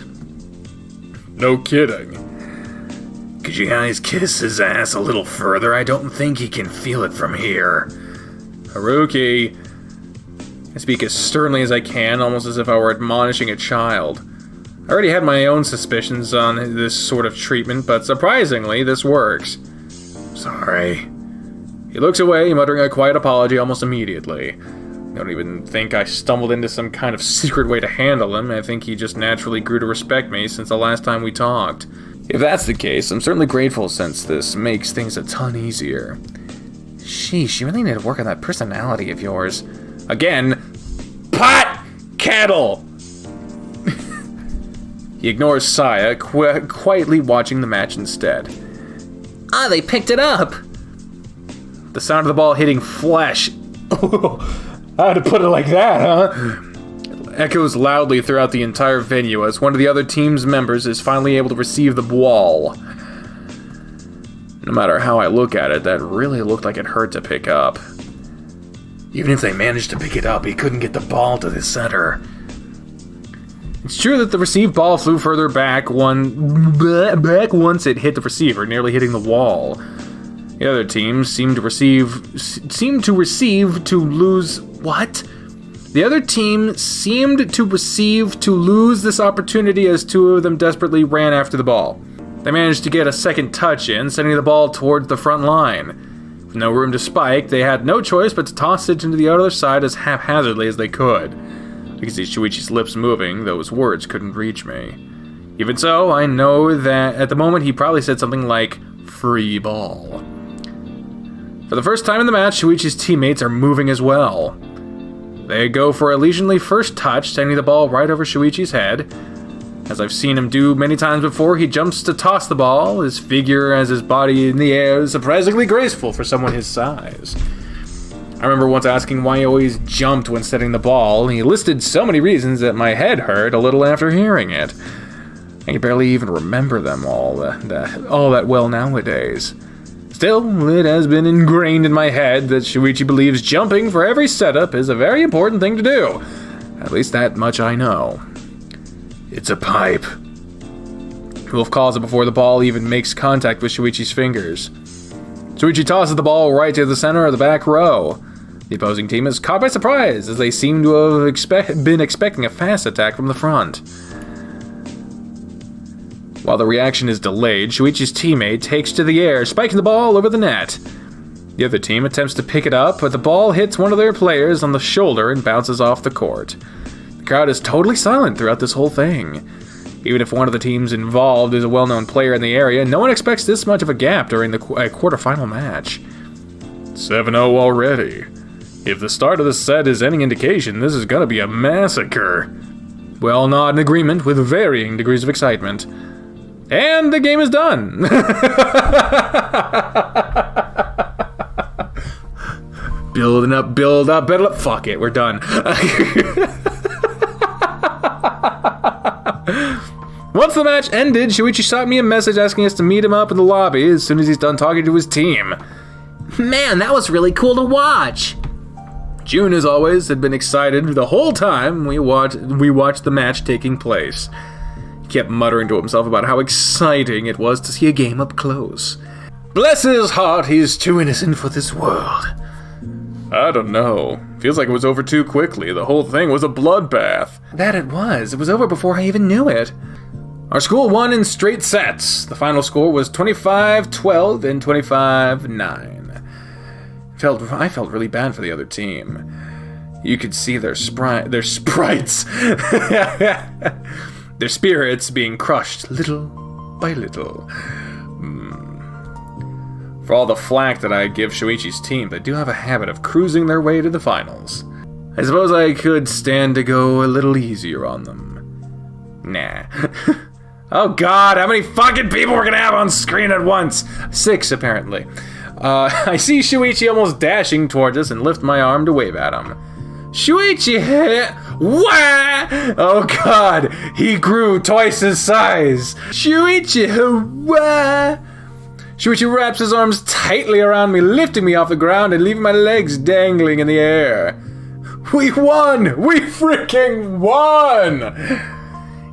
Speaker 2: No kidding. Could you guys kiss his ass a little further? I don't think he can feel it from here.
Speaker 1: Haruki. I speak as sternly as I can, almost as if I were admonishing a child. I already had my own suspicions on this sort of treatment, but surprisingly, this works.
Speaker 2: Sorry.
Speaker 1: He looks away, muttering a quiet apology almost immediately. I don't even think I stumbled into some kind of secret way to handle him. I think he just naturally grew to respect me since the last time we talked. If that's the case, I'm certainly grateful since this makes things a ton easier.
Speaker 3: Sheesh, you really need to work on that personality of yours.
Speaker 1: Again, pot kettle! He ignores Saya, quietly watching the match instead.
Speaker 3: Ah, they picked it up!
Speaker 1: The sound of the ball hitting flesh. How to put it like that, huh? Echoes loudly throughout the entire venue as one of the other team's members is finally able to receive the ball. No matter how I look at it, that really looked like it hurt to pick up.
Speaker 2: Even if they managed to pick it up, he couldn't get the ball to the center.
Speaker 1: It's true that the received ball flew further back once it hit the receiver, nearly hitting the wall. The other team seemed to lose this opportunity as two of them desperately ran after the ball. They managed to get a second touch in, sending the ball towards the front line. With no room to spike, they had no choice but to toss it into the other side as haphazardly as they could. I could see Shuichi's lips moving, though his words couldn't reach me. Even so, I know that at the moment he probably said something like, "free ball." For the first time in the match, Shuichi's teammates are moving as well. They go for a leisurely first touch, sending the ball right over Shuichi's head. As I've seen him do many times before, he jumps to toss the ball. His figure as his body in the air is surprisingly graceful for someone his size. I remember once asking why he always jumped when setting the ball, and he listed so many reasons that my head hurt a little after hearing it. I can barely even remember them all that well nowadays. Still, it has been ingrained in my head that Shuichi believes jumping for every setup is a very important thing to do. At least that much I know. It's a pipe. Wolf calls it before the ball even makes contact with Shuichi's fingers. Shuichi tosses the ball right to the center of the back row. The opposing team is caught by surprise, as they seem to have been expecting a fast attack from the front. While the reaction is delayed, Shuichi's teammate takes to the air, spiking the ball over the net. The other team attempts to pick it up, but the ball hits one of their players on the shoulder and bounces off the court. The crowd is totally silent throughout this whole thing. Even if one of the teams involved is a well-known player in the area, no one expects this much of a gap during the quarterfinal match. 7-0 already. If the start of the set is any indication, this is gonna be a massacre. We all nod in agreement with varying degrees of excitement. And the game is done! Build up, fuck it, we're done. Once the match ended, Shuichi shot me a message asking us to meet him up in the lobby as soon as he's done talking to his team.
Speaker 3: Man, that was really cool to watch!
Speaker 1: June, as always, had been excited the whole time we watched the match taking place. He kept muttering to himself about how exciting it was to see a game up close. Bless his heart, he's too innocent for this world. I don't know. Feels like it was over too quickly. The whole thing was a bloodbath. That it was. It was over before I even knew it. Our school won in straight sets. The final score was 25-12 and 25-9. I felt really bad for the other team. You could see their sprites, their spirits being crushed little by little. For all the flack that I give Shuichi's team, they do have a habit of cruising their way to the finals. I suppose I could stand to go a little easier on them. Nah. Oh god, how many fucking people we're gonna have on screen at once? 6, apparently. I see Shuichi almost dashing towards us and lift my arm to wave at him. Shuichi! Wah! Oh god, he grew twice his size. Shuichi! Wah! Shuichi wraps his arms tightly around me, lifting me off the ground and leaving my legs dangling in the air. We won! We freaking won!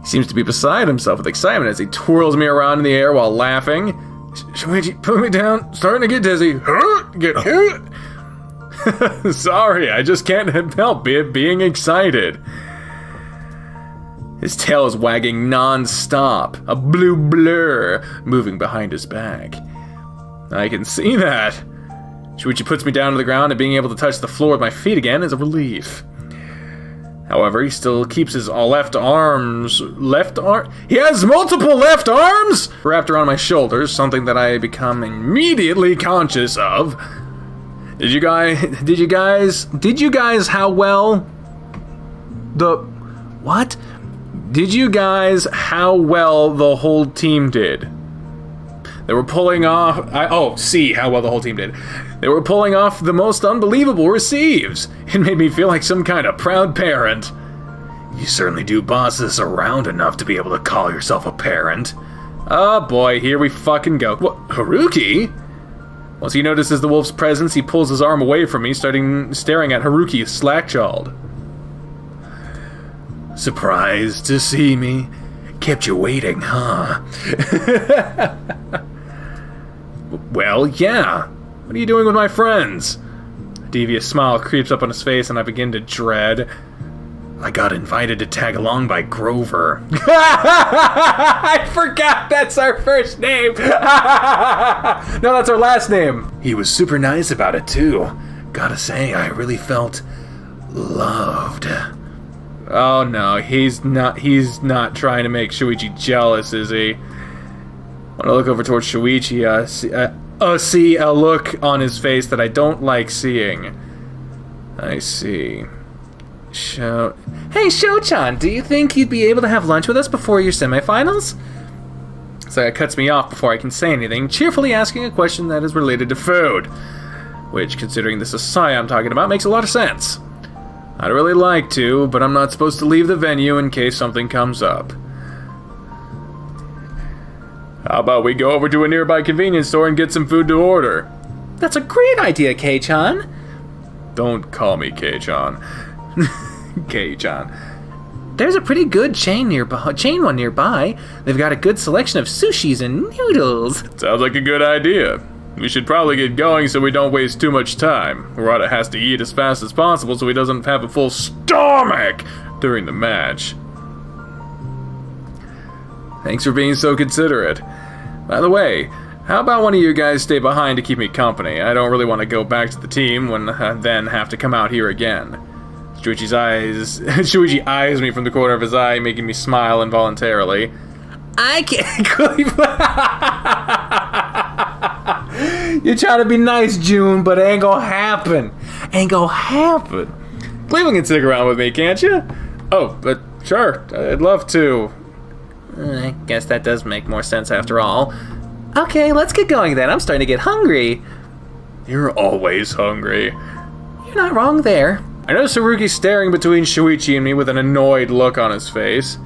Speaker 1: He seems to be beside himself with excitement as he twirls me around in the air while laughing. Shuichi, put me down. Starting to get dizzy. Get hurt. Sorry, I just can't help being excited. His tail is wagging non-stop, a blue blur moving behind his back. I can see that. Shuichi puts me down to the ground, and being able to touch the floor with my feet again is a relief. However, he still keeps his left arm? He has multiple left arms wrapped around my shoulders, something that I become immediately conscious of. Did you guys how well the whole team did? They were pulling off, see how well the whole team did. They were pulling off the most unbelievable receives. It made me feel like some kind of proud parent. You certainly do boss this around enough to be able to call yourself a parent. Oh boy, here we fucking go. What, Haruki? Once he notices the wolf's presence, he pulls his arm away from me, staring at Haruki slack-jawed.
Speaker 2: Surprised to see me? Kept you waiting, huh?
Speaker 1: Well, yeah. What are you doing with my friends? A devious smile creeps up on his face and I begin to dread.
Speaker 2: I got invited to tag along by Grover.
Speaker 1: I forgot that's our first name. No, that's our last name.
Speaker 2: He was super nice about it, too. Gotta say, I really felt loved.
Speaker 1: Oh no, he's not trying to make Shuichi jealous, is he? When I look over towards Shuichi, see a look on his face that I don't like seeing. I see. Hey, Sho-chan, do you think you'd be able to have lunch with us before your semifinals? So it cuts me off before I can say anything, cheerfully asking a question that is related to food. Which, considering this is Sai I'm talking about, makes a lot of sense. I'd really like to, but I'm not supposed to leave the venue in case something comes up. How about we go over to a nearby convenience store and get some food to order? That's a great idea, Kei-chan. Don't call me Kei-chan. Kei-chan. There's a pretty good chain one nearby. They've got a good selection of sushis and noodles. Sounds like a good idea. We should probably get going so we don't waste too much time. Murata has to eat as fast as possible so he doesn't have a full stomach during the match. Thanks for being so considerate. By the way, how about one of you guys stay behind to keep me company? I don't really want to go back to the team when I then have to come out here again. Shuichi eyes me from the corner of his eye, making me smile involuntarily. I can't You're trying to be nice, June, but it ain't gonna happen. Cleveland can stick around with me, can't you? Oh, but sure, I'd love to. I guess that does make more sense after all. Okay, let's get going then. I'm starting to get hungry. You're always hungry. You're not wrong there. I notice Haruki staring between Shuichi and me with an annoyed look on his face.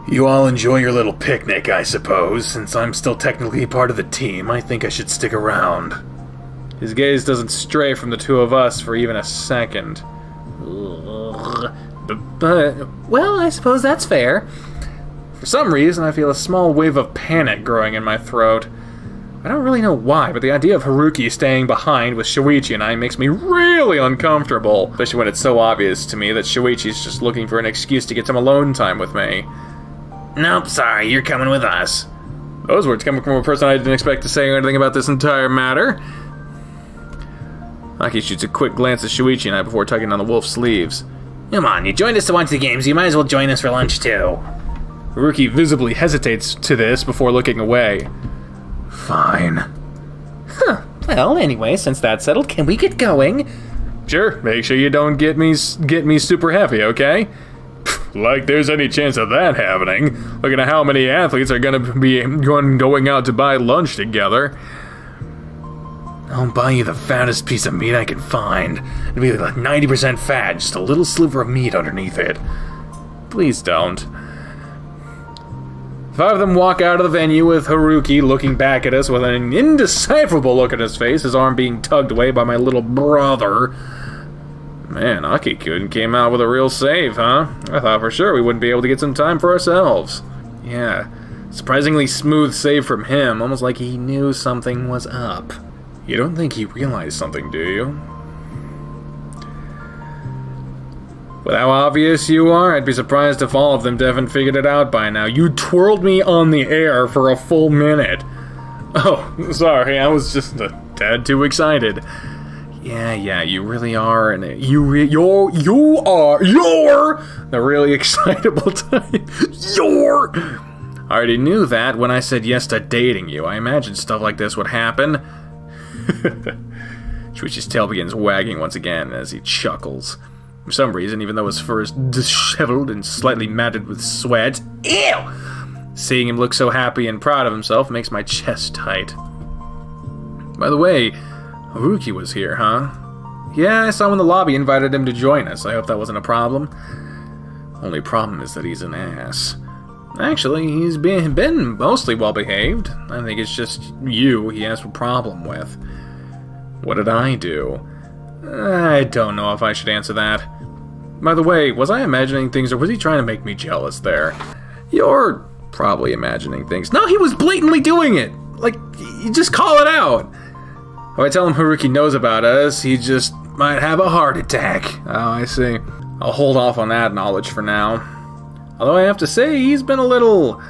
Speaker 2: You all enjoy your little picnic, I suppose. Since I'm still technically part of the team, I think I should stick around.
Speaker 1: His gaze doesn't stray from the two of us for even a second. But, well, I suppose that's fair. For some reason, I feel a small wave of panic growing in my throat. I don't really know why, but the idea of Haruki staying behind with Shuichi and I makes me really uncomfortable, especially when it's so obvious to me that Shuichi's just looking for an excuse to get some alone time with me.
Speaker 2: Nope, sorry, you're coming with us.
Speaker 1: Those words coming from a person I didn't expect to say anything about this entire matter. Aki shoots a quick glance at Shuichi and I before tugging on the wolf's sleeves.
Speaker 3: Come on, you joined us to watch the games, you might as well join us for lunch too.
Speaker 1: Haruki visibly hesitates to this before looking away.
Speaker 2: Fine.
Speaker 3: Huh. Well, anyway, since that's settled, can we get going?
Speaker 1: Sure, make sure you don't get me super heavy, okay? Like there's any chance of that happening. Looking at how many athletes are gonna be going out to buy lunch together.
Speaker 2: I'll buy you the fattest piece of meat I can find. It'll be like 90% fat, just a little sliver of meat underneath it.
Speaker 1: Please don't. The five of them walk out of the venue with Haruki looking back at us with an indecipherable look on his face, his arm being tugged away by my little brother. Man, Aki-kun came out with a real save, huh? I thought for sure we wouldn't be able to get some time for ourselves. Yeah, surprisingly smooth save from him, almost like he knew something was up. You don't think he realized something, do you? With how obvious you are, I'd be surprised if all of them haven't figured it out by now. You twirled me on the air for a full minute. Oh, sorry, I was just a tad too excited. Yeah, you really are, and you're the really excitable type. I already knew that when I said yes to dating you. I imagined stuff like this would happen. Shuichi's tail begins wagging once again as he chuckles. For some reason, even though his fur is disheveled and slightly matted with sweat, ew! Seeing him look so happy and proud of himself makes my chest tight. By the way, Haruki was here, huh? Yeah, I saw him in the lobby, invited him to join us. I hope that wasn't a problem. Only problem is that he's an ass. Actually, he's been mostly well-behaved. I think it's just you he has a problem with. What did I do? I don't know if I should answer that. By the way, was I imagining things or was he trying to make me jealous there? You're probably imagining things. No, he was blatantly doing it! Like, you just call it out! If I tell him Haruki knows about us, he just might have a heart attack. Oh, I see. I'll hold off on that knowledge for now. Although I have to say, he's been a little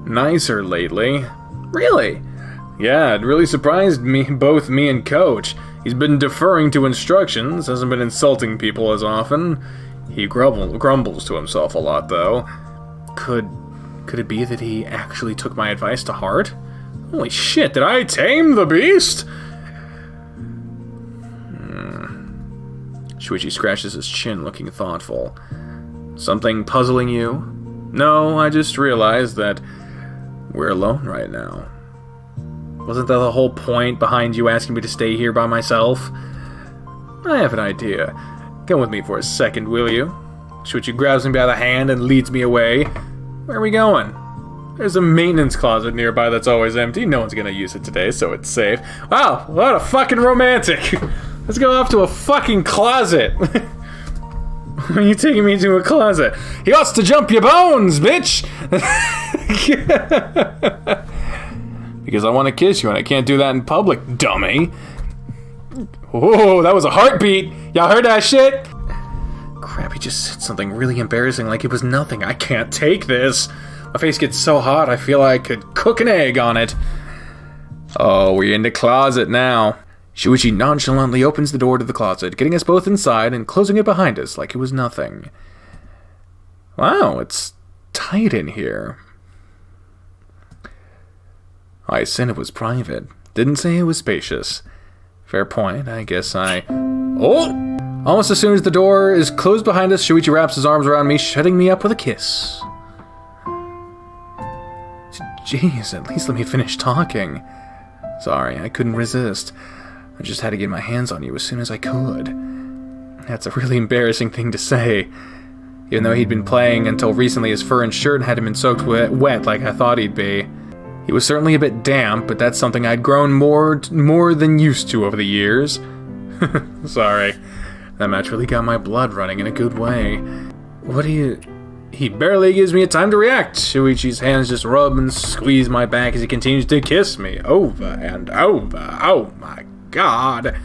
Speaker 1: nicer lately. Really? Yeah, it really surprised me, both me and Coach. He's been deferring to instructions, hasn't been insulting people as often. He grumbles to himself a lot, though. Could it be that he actually took my advice to heart? Holy shit, did I tame the beast? Shuichi scratches his chin, looking thoughtful. Something puzzling you? No, I just realized that we're alone right now. Wasn't that the whole point behind you asking me to stay here by myself? I have an idea. Come with me for a second, will you? Shuichi grabs me by the hand and leads me away. Where are we going? There's a maintenance closet nearby that's always empty. No one's gonna use it today, so it's safe. Wow, what a fucking romantic! Let's go off to a fucking closet! Why are you taking me to a closet? He wants to jump your bones, bitch! Because I want to kiss you and I can't do that in public, dummy. Oh, that was a heartbeat! Y'all heard that shit? Crap, he just said something really embarrassing like it was nothing. I can't take this. My face gets so hot I feel I could cook an egg on it. Oh, we're in the closet now. Shuichi nonchalantly opens the door to the closet, getting us both inside and closing it behind us like it was nothing. Wow, it's tight in here. I said it was private. Didn't say it was spacious. Fair point, I guess I... Oh! Almost as soon as the door is closed behind us, Shuichi wraps his arms around me, shutting me up with a kiss. Jeez, at least let me finish talking. Sorry, I couldn't resist. I just had to get my hands on you as soon as I could. That's a really embarrassing thing to say. Even though he'd been playing until recently, his fur and shirt hadn't been soaked wet like I thought he'd be. He was certainly a bit damp, but that's something I'd grown more than used to over the years. Sorry. That match really got my blood running in a good way. What do you... He barely gives me a time to react. Shuichi's hands just rub and squeeze my back as he continues to kiss me. Over and over. Oh my god.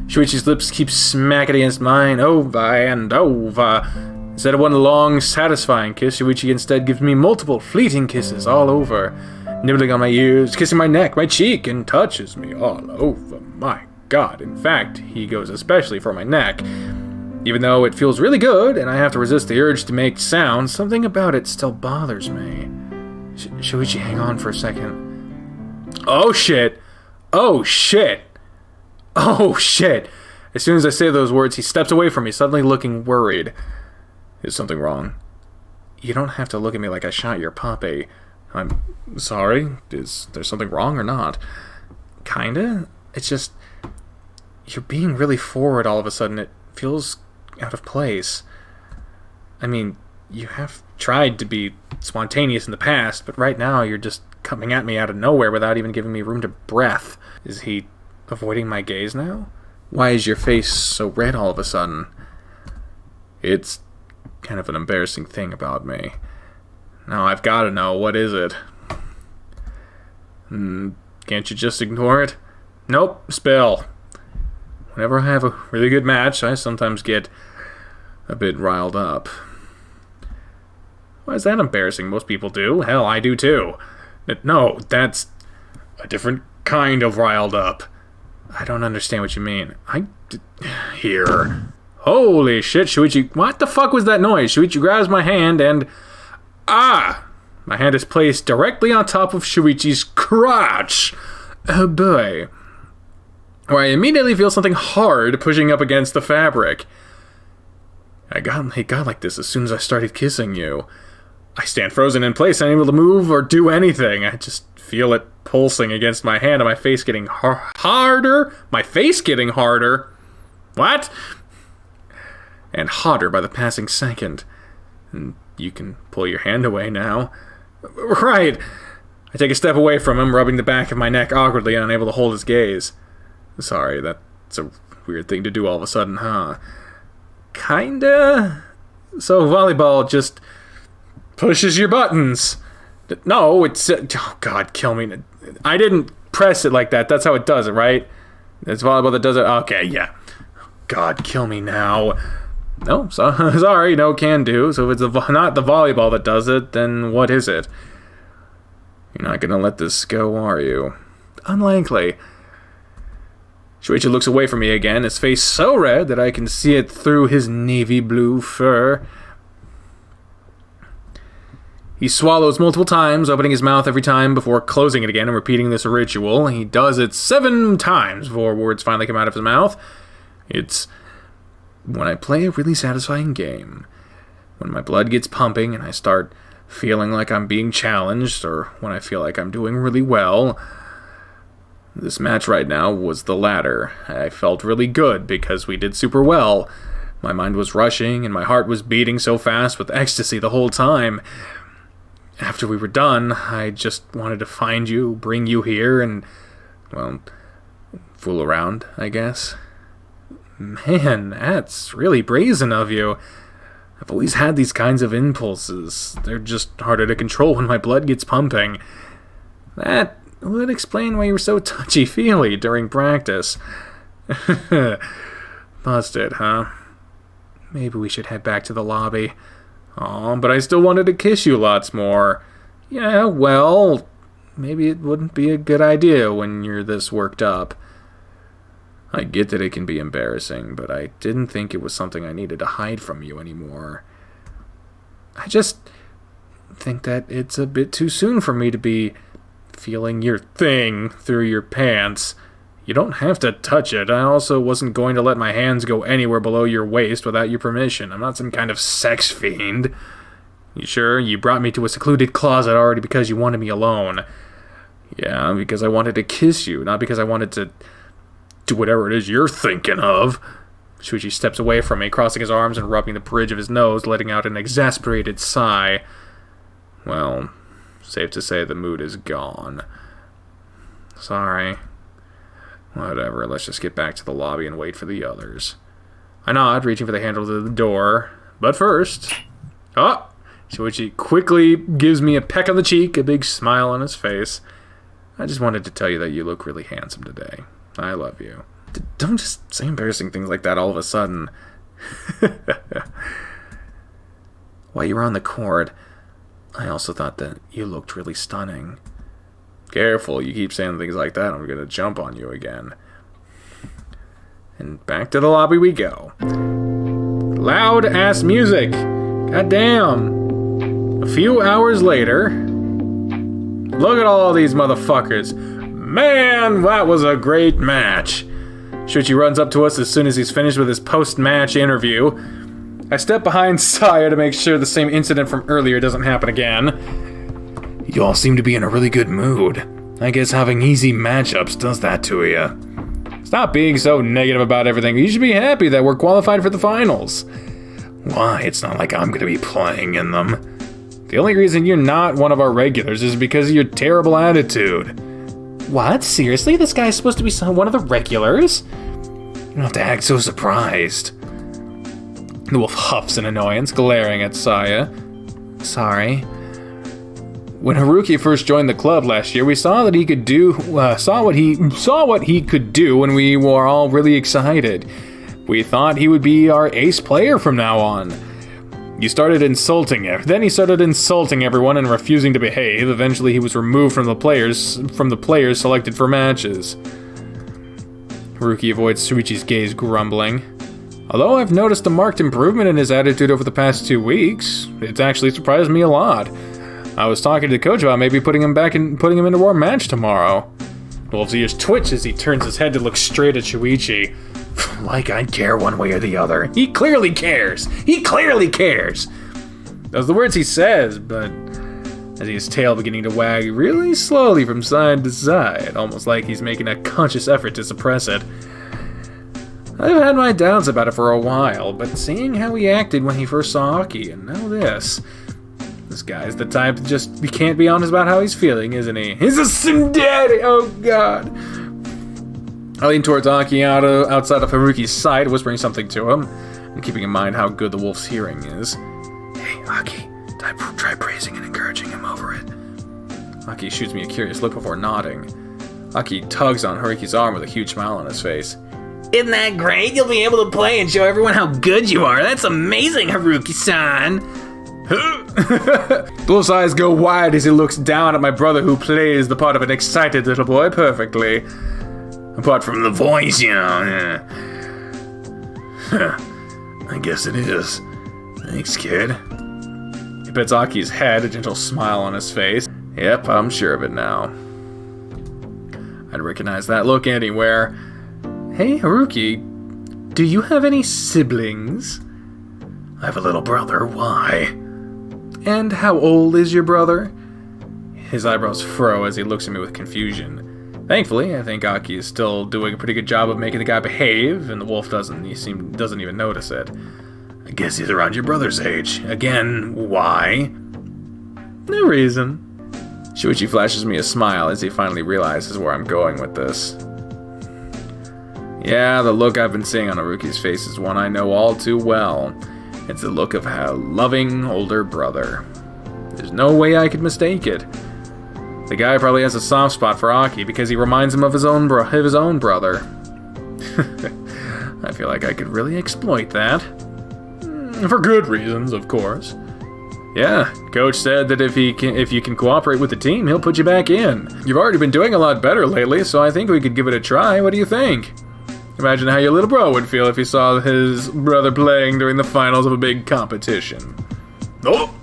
Speaker 1: Shuichi's lips keep smacking against mine. Over and over. Instead of one long, satisfying kiss, Shuichi instead gives me multiple fleeting kisses all over. Nibbling on my ears, kissing my neck, my cheek, and touches me all over. My god. In fact, he goes especially for my neck. Even though it feels really good, and I have to resist the urge to make sounds, something about it still bothers me. Shuichi, hang on for a second. Oh shit! Oh shit! Oh shit! As soon as I say those words, he steps away from me, suddenly looking worried. Is something wrong? You don't have to look at me like I shot your puppy. I'm sorry. Is there something wrong or not? Kinda? It's just... You're being really forward all of a sudden. It feels out of place. I mean, you have tried to be spontaneous in the past, but right now you're just coming at me out of nowhere without even giving me room to breath. Is he avoiding my gaze now? Why is your face so red all of a sudden? It's kind of an embarrassing thing about me. Now I've got to know, what is it? Can't you just ignore it? Nope, spill. Whenever I have a really good match, I sometimes get a bit riled up. Why is that embarrassing? Most people do. Hell, I do too. No, that's a different kind of riled up. I don't understand what you mean. Here. Holy shit, Shuichi. What the fuck was that noise? Shuichi grabs my hand and... Ah! My hand is placed directly on top of Shuichi's crotch. Oh boy. Where I immediately feel something hard pushing up against the fabric. It got like this as soon as I started kissing you. I stand frozen in place, unable to move or do anything. I just feel it pulsing against my hand and my face getting harder. My face getting harder. What? And hotter by the passing second. And you can pull your hand away now. Right. I take a step away from him, rubbing the back of my neck awkwardly, unable to hold his gaze. Sorry, that's a weird thing to do all of a sudden, huh? Kinda. So volleyball just pushes your buttons. No, it's... oh, God, kill me. I didn't press it like that. That's how it does it, right? It's volleyball that does it? Okay, yeah. God, kill me now. No, sorry, no can do. So if it's not the volleyball that does it, then what is it? You're not gonna let this go, are you? Unlikely. Shuichi looks away from me again, his face so red that I can see it through his navy blue fur. He swallows multiple times, opening his mouth every time before closing it again and repeating this ritual. He does it 7 times before words finally come out of his mouth. It's when I play a really satisfying game, when my blood gets pumping and I start feeling like I'm being challenged, or when I feel like I'm doing really well. This match right now was the latter. I felt really good because we did super well. My mind was rushing and my heart was beating so fast with ecstasy the whole time. After we were done, I just wanted to find you, bring you here, and, well, fool around, I guess. Man, that's really brazen of you. I've always had these kinds of impulses. They're just harder to control when my blood gets pumping. That would explain why you were so touchy-feely during practice. Busted, huh? Maybe we should head back to the lobby. Aw, but I still wanted to kiss you lots more. Yeah, well, maybe it wouldn't be a good idea when you're this worked up. I get that it can be embarrassing, but I didn't think it was something I needed to hide from you anymore. I just think that it's a bit too soon for me to be feeling your thing through your pants. You don't have to touch it. I also wasn't going to let my hands go anywhere below your waist without your permission. I'm not some kind of sex fiend. You sure? You brought me to a secluded closet already because you wanted me alone. Yeah, because I wanted to kiss you, not because I wanted to do whatever it is you're thinking of. Shuichi steps away from me, crossing his arms and rubbing the bridge of his nose, letting out an exasperated sigh. Well, safe to say the mood is gone. Sorry. Whatever, let's just get back to the lobby and wait for the others. I nod, reaching for the handle to the door. But first... Oh! Shuichi quickly gives me a peck on the cheek, a big smile on his face. I just wanted to tell you that you look really handsome today. I love you. Don't just say embarrassing things like that all of a sudden. While you were on the court, I also thought that you looked really stunning. Careful, you keep saying things like that, I'm gonna jump on you again. And back to the lobby we go. Loud-ass music! Goddamn! A few hours later... Look at all these motherfuckers! Man, that was a great match! Shuichi runs up to us as soon as he's finished with his post-match interview. I step behind Saya to make sure the same incident from earlier doesn't happen again. You all seem to be in a really good mood. I guess having easy matchups does that to you. Stop being so negative about everything. You should be happy that we're qualified for the finals. Why? It's not like I'm going to be playing in them. The only reason you're not one of our regulars is because of your terrible attitude. What? Seriously? This guy's supposed to be one of the regulars? You don't have to act so surprised. The wolf huffs in annoyance, glaring at Saya. Sorry. When Haruki first joined the club last year, we saw that he could do saw what he could do, and we were all really excited. We thought he would be our ace player from now on. He started insulting him. Then he started insulting everyone and refusing to behave. Eventually, he was removed from the players selected for matches. Haruki avoids Shuichi's gaze, grumbling. Although I've noticed a marked improvement in his attitude over the past 2 weeks, it's actually surprised me a lot. I was talking to the coach about maybe putting him into our match tomorrow. Wolf's ears twitch as he turns his head to look straight at Shuichi. Like I'd care one way or the other. He clearly cares. He clearly cares. Those are the words he says, but as his tail beginning to wag really slowly from side to side, almost like he's making a conscious effort to suppress it. I've had my doubts about it for a while, but seeing how he acted when he first saw Aki, and now this guy's the type that he can't be honest about how he's feeling, isn't he? He's a tsundere! Oh god! I lean towards Aki outside of Haruki's side, whispering something to him. and keeping in mind how good the wolf's hearing is.
Speaker 2: Hey, Aki, try praising and encouraging him over it.
Speaker 1: Aki shoots me a curious look before nodding. Aki tugs on Haruki's arm with a huge smile on his face.
Speaker 3: Isn't that great? You'll be able to play and show everyone how good you are. That's amazing, Haruki-san.
Speaker 1: The wolf's eyes go wide as he looks down at my brother, who plays the part of an excited little boy perfectly. Apart from the voice, you know.
Speaker 2: I guess it is. Thanks, kid.
Speaker 1: He pets Aki's head, a gentle smile on his face. Yep, I'm sure of it now. I'd recognize that look anywhere. Hey, Haruki, do you have any siblings?
Speaker 2: I have a little brother. Why?
Speaker 1: And how old is your brother? His eyebrows furrow as he looks at me with confusion. Thankfully, I think Aki is still doing a pretty good job of making the guy behave, and the wolf doesn't even notice it.
Speaker 2: I guess he's around your brother's age. Again, why?
Speaker 1: No reason. Shuichi flashes me a smile as he finally realizes where I'm going with this. Yeah, the look I've been seeing on Haruki's face is one I know all too well. It's the look of a loving older brother. There's no way I could mistake it. The guy probably has a soft spot for Aki because he reminds him of his own brother. I feel like I could really exploit that. For good reasons, of course. Yeah, coach said that if you can cooperate with the team, he'll put you back in. You've already been doing a lot better lately, so I think we could give it a try. What do you think? Imagine how your little bro would feel if he saw his brother playing during the finals of a big competition. Oh!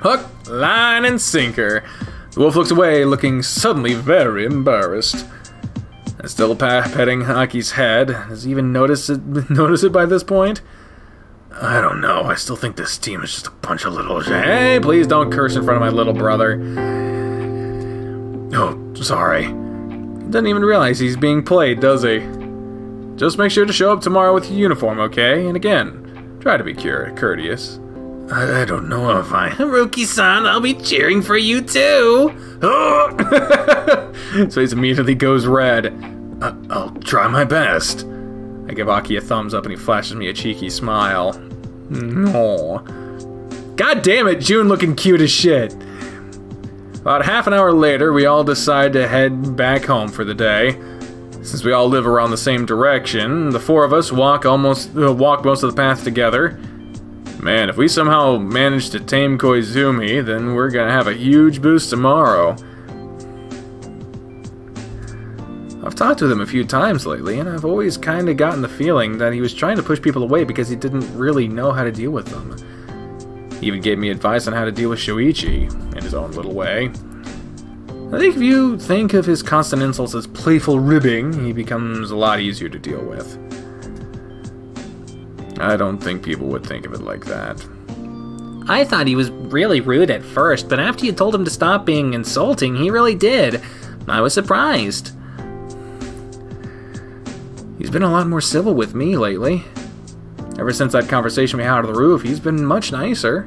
Speaker 1: Hook, line, and sinker. The wolf looks away, looking suddenly very embarrassed. And still petting Aki's head. Does he even notice it by this point?
Speaker 2: I don't know. I still think this team is just a bunch of little...
Speaker 1: Hey, please don't curse in front of my little brother.
Speaker 2: Oh, sorry.
Speaker 1: He doesn't even realize he's being played, does he? Just make sure to show up tomorrow with your uniform, okay? And again, try to be courteous.
Speaker 2: I don't know if I...
Speaker 3: Haruki-san, I'll be cheering for you too.
Speaker 1: So he immediately goes red.
Speaker 2: I'll try my best.
Speaker 1: I give Aki a thumbs up and he flashes me a cheeky smile. Aww. God damn it, June looking cute as shit. About half an hour later, we all decide to head back home for the day. Since we all live around the same direction, the four of us walk most of the path together. Man, if we somehow manage to tame Koizumi, then we're gonna have a huge boost tomorrow. I've talked with him a few times lately, and I've always kind of gotten the feeling that he was trying to push people away because he didn't really know how to deal with them. He even gave me advice on how to deal with Shoichi, in his own little way. I think if you think of his constant insults as playful ribbing, he becomes a lot easier to deal with. I don't think people would think of it like that.
Speaker 3: I thought he was really rude at first, but after you told him to stop being insulting, he really did. I was surprised. He's been a lot more civil with me lately. Ever since that conversation we had on the roof, he's been much nicer.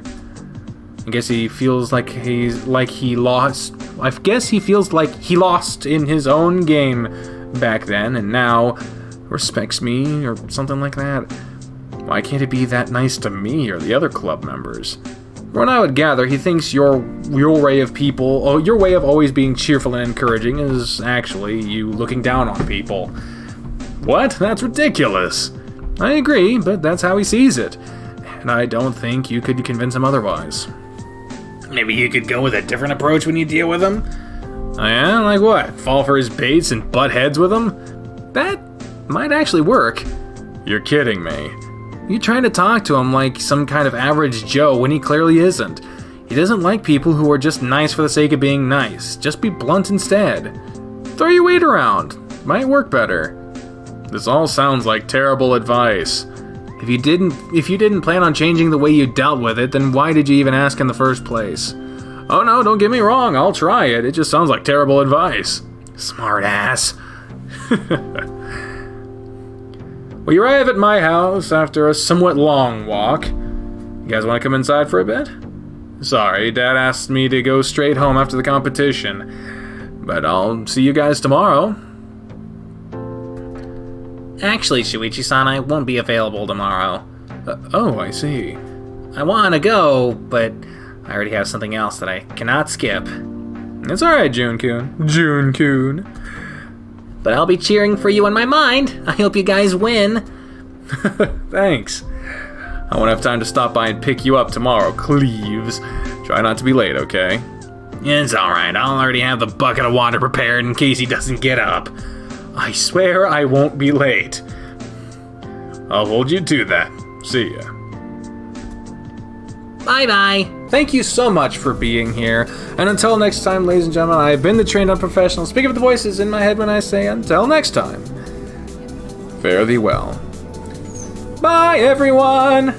Speaker 3: I guess he feels like he lost in his own game back then, and now respects me or something like that. Why can't he be that nice to me or the other club members? From what I would gather, he thinks your way of always being cheerful and encouraging is actually you looking down on people. What? That's ridiculous. I agree, but that's how he sees it. And I don't think you could convince him otherwise. Maybe you could go with a different approach when you deal with him?
Speaker 1: Oh yeah? Like what? Fall for his baits and butt heads with him? That might actually work. You're kidding me. You're trying to talk to him like some kind of average Joe when he clearly isn't. He doesn't like people who are just nice for the sake of being nice. Just be blunt instead. Throw your weight around. Might work better. This all sounds like terrible advice. If you didn't plan on changing the way you dealt with it, then why did you even ask in the first place? Oh no, don't get me wrong, I'll try it. It just sounds like terrible advice. Smart ass. We arrive at my house after a somewhat long walk. You guys want to come inside for a bit? Sorry, Dad asked me to go straight home after the competition. But I'll see you guys tomorrow.
Speaker 3: Actually, Shuichi-san, I won't be available tomorrow.
Speaker 1: Oh, I see.
Speaker 3: I want to go, but I already have something else that I cannot skip.
Speaker 1: It's alright, June-kun. June-kun.
Speaker 3: But I'll be cheering for you in my mind. I hope you guys win.
Speaker 1: Thanks. I won't have time to stop by and pick you up tomorrow, Cleaves. Try not to be late, okay?
Speaker 2: It's alright, I'll already have the bucket of water prepared in case he doesn't get up.
Speaker 1: I swear I won't be late. I'll hold you to that. See ya.
Speaker 3: Bye-bye.
Speaker 1: Thank you so much for being here. And until next time, ladies and gentlemen, I have been the trained unprofessional. Speaking of the voices in my head when I say until next time. Fare thee well. Bye, everyone!